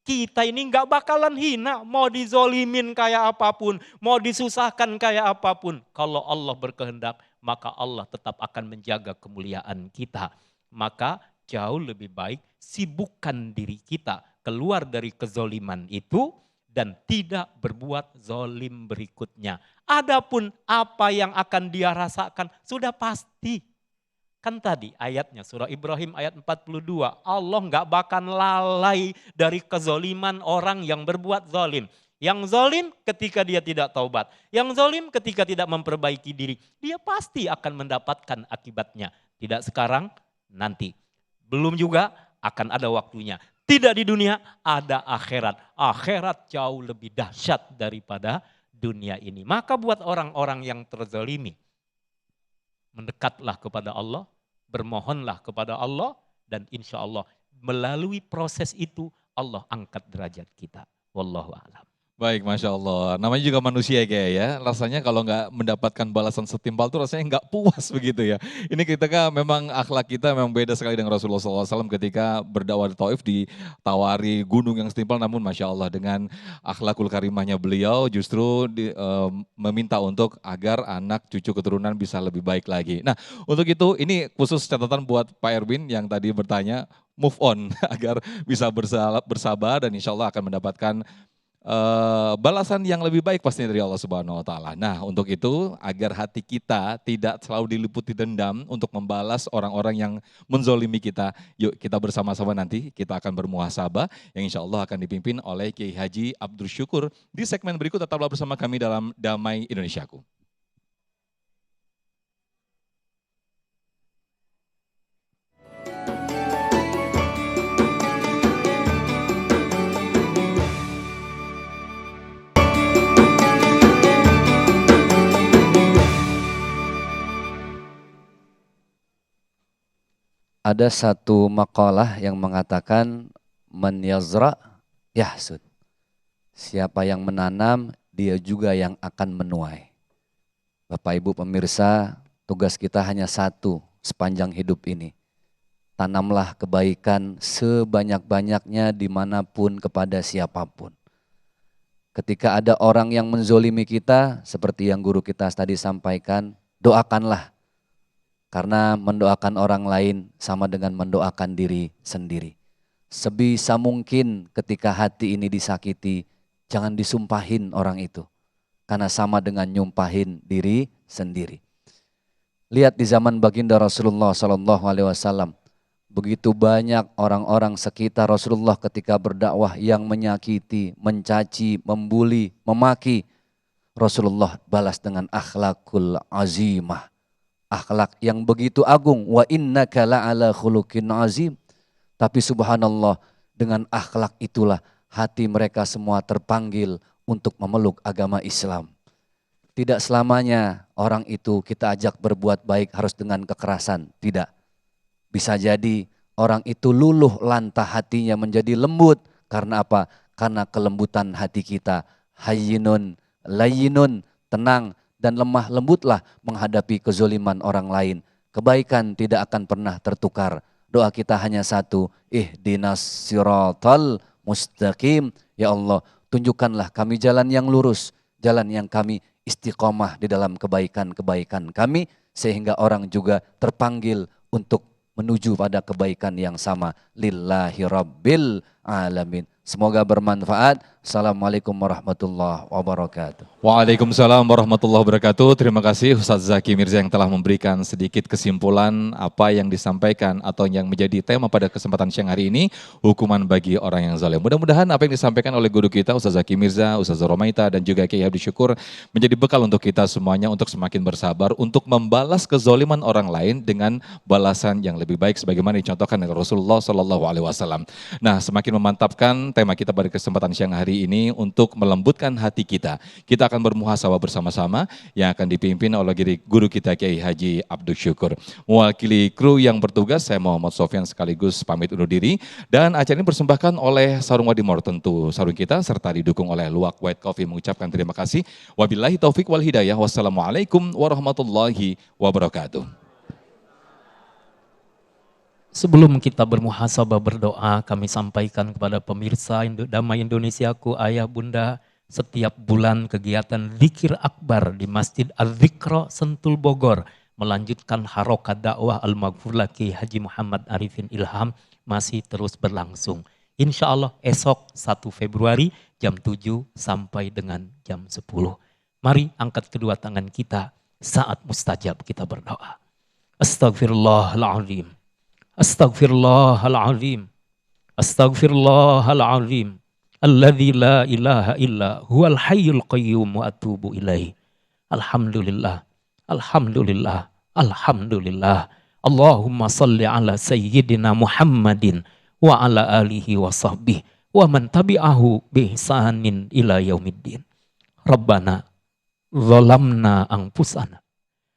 Kita ini nggak bakalan hina, mau dizolimin kayak apapun, mau disusahkan kayak apapun. Kalau Allah berkehendak, maka Allah tetap akan menjaga kemuliaan kita. Maka jauh lebih baik sibukkan diri kita keluar dari kezoliman itu dan tidak berbuat zolim berikutnya. Adapun apa yang akan dia rasakan sudah pasti. Kan tadi ayatnya surah Ibrahim ayat 42. Allah nggak bakal lalai dari kezoliman orang yang berbuat zolim. Yang zolim ketika dia tidak taubat. Yang zolim ketika tidak memperbaiki diri. Dia pasti akan mendapatkan akibatnya. Tidak sekarang, nanti. Belum juga akan ada waktunya. Tidak di dunia, ada akhirat. Akhirat jauh lebih dahsyat daripada dunia ini. Maka buat orang-orang yang terzolimi, mendekatlah kepada Allah, bermohonlah kepada Allah, dan insya Allah melalui proses itu Allah angkat derajat kita. Wallahu a'lam. Baik, Masya Allah. Namanya juga manusia kayak ya. Rasanya kalau nggak mendapatkan balasan setimpal tuh rasanya nggak puas begitu ya. Ini kita kan memang akhlak kita memang beda sekali dengan Rasulullah SAW ketika berdakwah di Taif ditawari gunung yang setimpal. Namun Masya Allah dengan akhlakul karimahnya beliau justru meminta untuk agar anak cucu keturunan bisa lebih baik lagi. Nah untuk itu ini khusus catatan buat Pak Erwin yang tadi bertanya move on agar bisa bersabar dan insya Allah akan mendapatkan balasan yang lebih baik pastinya dari Allah Subhanahu wa taala. Nah, untuk itu agar hati kita tidak selalu diliputi dendam untuk membalas orang-orang yang menzolimi kita, yuk kita bersama-sama nanti kita akan bermuhasabah yang insya Allah akan dipimpin oleh Kiai Haji Abdul Syukur. Di segmen berikut tetaplah bersama kami dalam Damai Indonesiaku. Ada satu makalah yang mengatakan man yazra yahsud. Siapa yang menanam, dia juga yang akan menuai. Bapak Ibu pemirsa, tugas kita hanya satu sepanjang hidup ini. Tanamlah kebaikan sebanyak-banyaknya dimanapun kepada siapapun. Ketika ada orang yang menzolimi kita, seperti yang guru kita tadi sampaikan, doakanlah. Karena mendoakan orang lain sama dengan mendoakan diri sendiri. Sebisa mungkin ketika hati ini disakiti, jangan disumpahin orang itu. Karena sama dengan nyumpahin diri sendiri. Lihat di zaman baginda Rasulullah SAW, begitu banyak orang-orang sekitar Rasulullah ketika berdakwah yang menyakiti, mencaci, membuli, memaki. Rasulullah balas dengan akhlakul azimah. Akhlak yang begitu agung, wa innaka la'ala khuluqin azim. Tapi subhanallah, dengan akhlak itulah hati mereka semua terpanggil untuk memeluk agama Islam. Tidak selamanya orang itu kita ajak berbuat baik harus dengan kekerasan, tidak. Bisa jadi orang itu luluh lantah hatinya menjadi lembut. Karena apa? Karena kelembutan hati kita. Hayyinun, layyinun, tenang dan lemah lembutlah menghadapi kezoliman orang lain. Kebaikan tidak akan pernah tertukar. Doa kita hanya satu, ihdinas siratal mustaqim. Ya Allah, tunjukkanlah kami jalan yang lurus, jalan yang kami istiqomah di dalam kebaikan-kebaikan kami, sehingga orang juga terpanggil untuk menuju pada kebaikan yang sama. Lillahi rabbil alamin. Semoga bermanfaat. Assalamualaikum warahmatullahi wabarakatuh. Waalaikumsalam warahmatullahi wabarakatuh. Terima kasih Ustaz Zaki Mirza yang telah memberikan sedikit kesimpulan apa yang disampaikan atau yang menjadi tema pada kesempatan siang hari ini, hukuman bagi orang yang zalim. Mudah-mudahan apa yang disampaikan oleh guru kita Ustaz Zaki Mirza, Ustaz Romaita dan juga Kiai Abdul Syukur menjadi bekal untuk kita semuanya untuk semakin bersabar untuk membalas kezaliman orang lain dengan balasan yang lebih baik sebagaimana dicontohkan oleh Rasulullah SAW. Nah, semakin memantapkan tema kita pada kesempatan siang hari ini untuk melembutkan hati kita. Kita akan bermuhasabah bersama-sama yang akan dipimpin oleh guru kita Kiai Haji Abdul Syukur. Mewakili kru yang bertugas, saya Muhammad Sofyan sekaligus pamit undur diri. Dan acara ini dipersembahkan oleh Sarung Wadimor, tentu sarung kita, serta didukung oleh Luwak White Coffee, mengucapkan terima kasih. Wabillahi taufik wal hidayah. Wassalamualaikum warahmatullahi wabarakatuh. Sebelum kita bermuhasabah berdoa, kami sampaikan kepada pemirsa Damai Indonesiaku, ayah bunda, setiap bulan kegiatan Zikir Akbar di Masjid Az-Zikra Sentul Bogor melanjutkan harokat dakwah Al-Maghfurlah Kiai Haji Muhammad Arifin Ilham masih terus berlangsung. Insya Allah esok 1 Februari jam 7 sampai dengan jam 10. Mari angkat kedua tangan kita saat mustajab kita berdoa. Astaghfirullahaladzim. Astaghfirullahaladzim. Astaghfirullahaladzim. Alladzi la ilaha illa huwal hayyul qayyum wa atubu ilaih. Alhamdulillah. Alhamdulillah. Alhamdulillah. Allahumma salli ala sayyidina Muhammadin wa ala alihi wa sahbihi wa man tabi'ahu bi ihsanin ila yaumiddin. Rabbana zalamna anfusana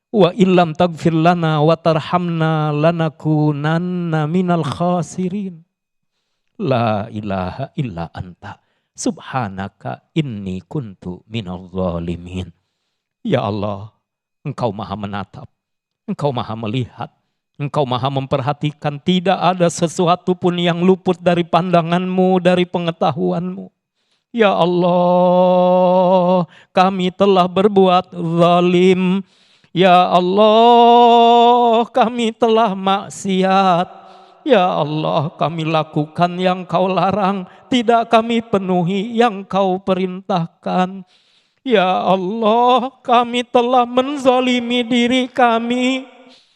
wa illam taghfir lana wa tarhamna lanakunanna minal khasirin. La ilaha illa anta subhanaka inni kuntu minal zalimin. Ya Allah, Engkau maha menatap, Engkau maha melihat, Engkau maha memperhatikan, tidak ada sesuatu pun yang luput dari pandanganmu, dari pengetahuanmu. Ya Allah, kami telah berbuat zalim. Ya Allah, kami telah maksiat. Ya Allah, kami lakukan yang Kau larang, tidak kami penuhi yang Kau perintahkan. Ya Allah, kami telah menzalimi diri kami.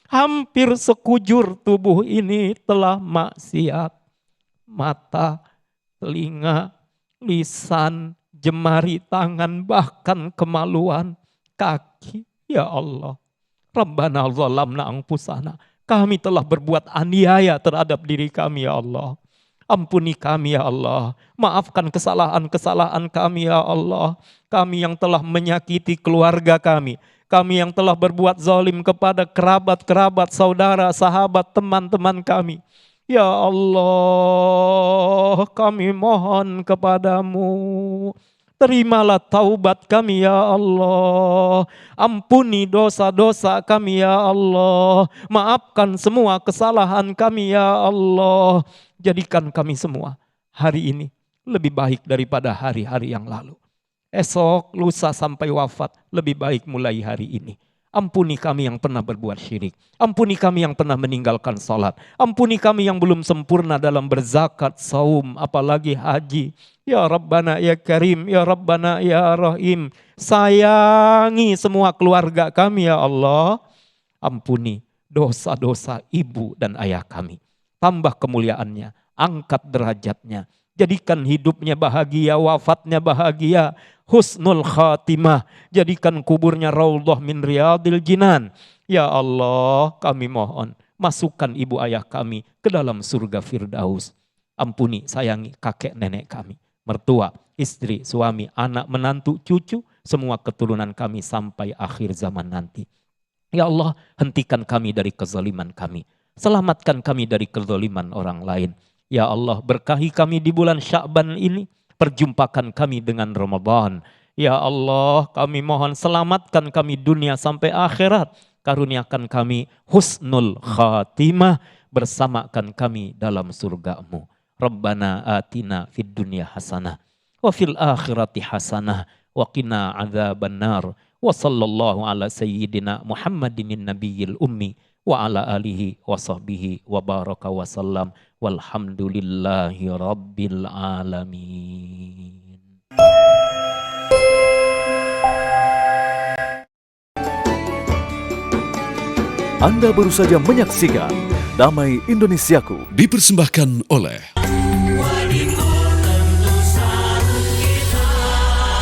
Hampir sekujur tubuh ini telah maksiat. Mata, telinga, lisan, jemari tangan, bahkan kemaluan, kaki. Ya Allah, Rabbana zalamna anfusana. Kami telah berbuat aniaya terhadap diri kami ya Allah. Ampuni kami ya Allah. Maafkan kesalahan-kesalahan kami ya Allah. Kami yang telah menyakiti keluarga kami. Kami yang telah berbuat zalim kepada kerabat-kerabat, saudara, sahabat, teman-teman kami. Ya Allah, kami mohon kepadamu. Terimalah taubat kami ya Allah. Ampuni dosa-dosa kami ya Allah. Maafkan semua kesalahan kami ya Allah. Jadikan kami semua hari ini lebih baik daripada hari-hari yang lalu. Esok, lusa sampai wafat lebih baik mulai hari ini. Ampuni kami yang pernah berbuat syirik. Ampuni kami yang pernah meninggalkan salat. Ampuni kami yang belum sempurna dalam berzakat, saum, apalagi haji. Ya Rabbana ya Karim, ya Rabbana ya Rahim. Sayangi semua keluarga kami ya Allah. Ampuni dosa-dosa ibu dan ayah kami. Tambah kemuliaannya, angkat derajatnya. Jadikan hidupnya bahagia, wafatnya bahagia. Husnul khatimah, jadikan kuburnya raudhah min riyadil jinan. Ya Allah, kami mohon masukkan ibu ayah kami ke dalam surga Firdaus. Ampuni, sayangi kakek nenek kami, mertua, istri, suami, anak, menantu, cucu, semua keturunan kami sampai akhir zaman nanti. Ya Allah, hentikan kami dari kezaliman kami, selamatkan kami dari kezaliman orang lain. Ya Allah, berkahi kami di bulan Sya'ban ini. Perjumpakan kami dengan Ramadan. Ya Allah, kami mohon selamatkan kami dunia sampai akhirat. Karuniakan kami husnul khatimah. Bersamakan kami dalam surga-Mu. Rabbana atina fid dunya hasanah. Wa fil akhirati hasanah. Wa qina adzabannar. Wa sallallahu ala sayyidina Muhammadin nabiyil ummi. Wa ala alihi wa sahbihi wa baraka wa sallam. Walhamdulillahi rabbil alamin. Anda baru saja menyaksikan Damai Indonesiaku. Dipersembahkan oleh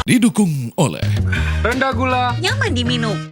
didukung oleh rendah gula, nyaman diminum.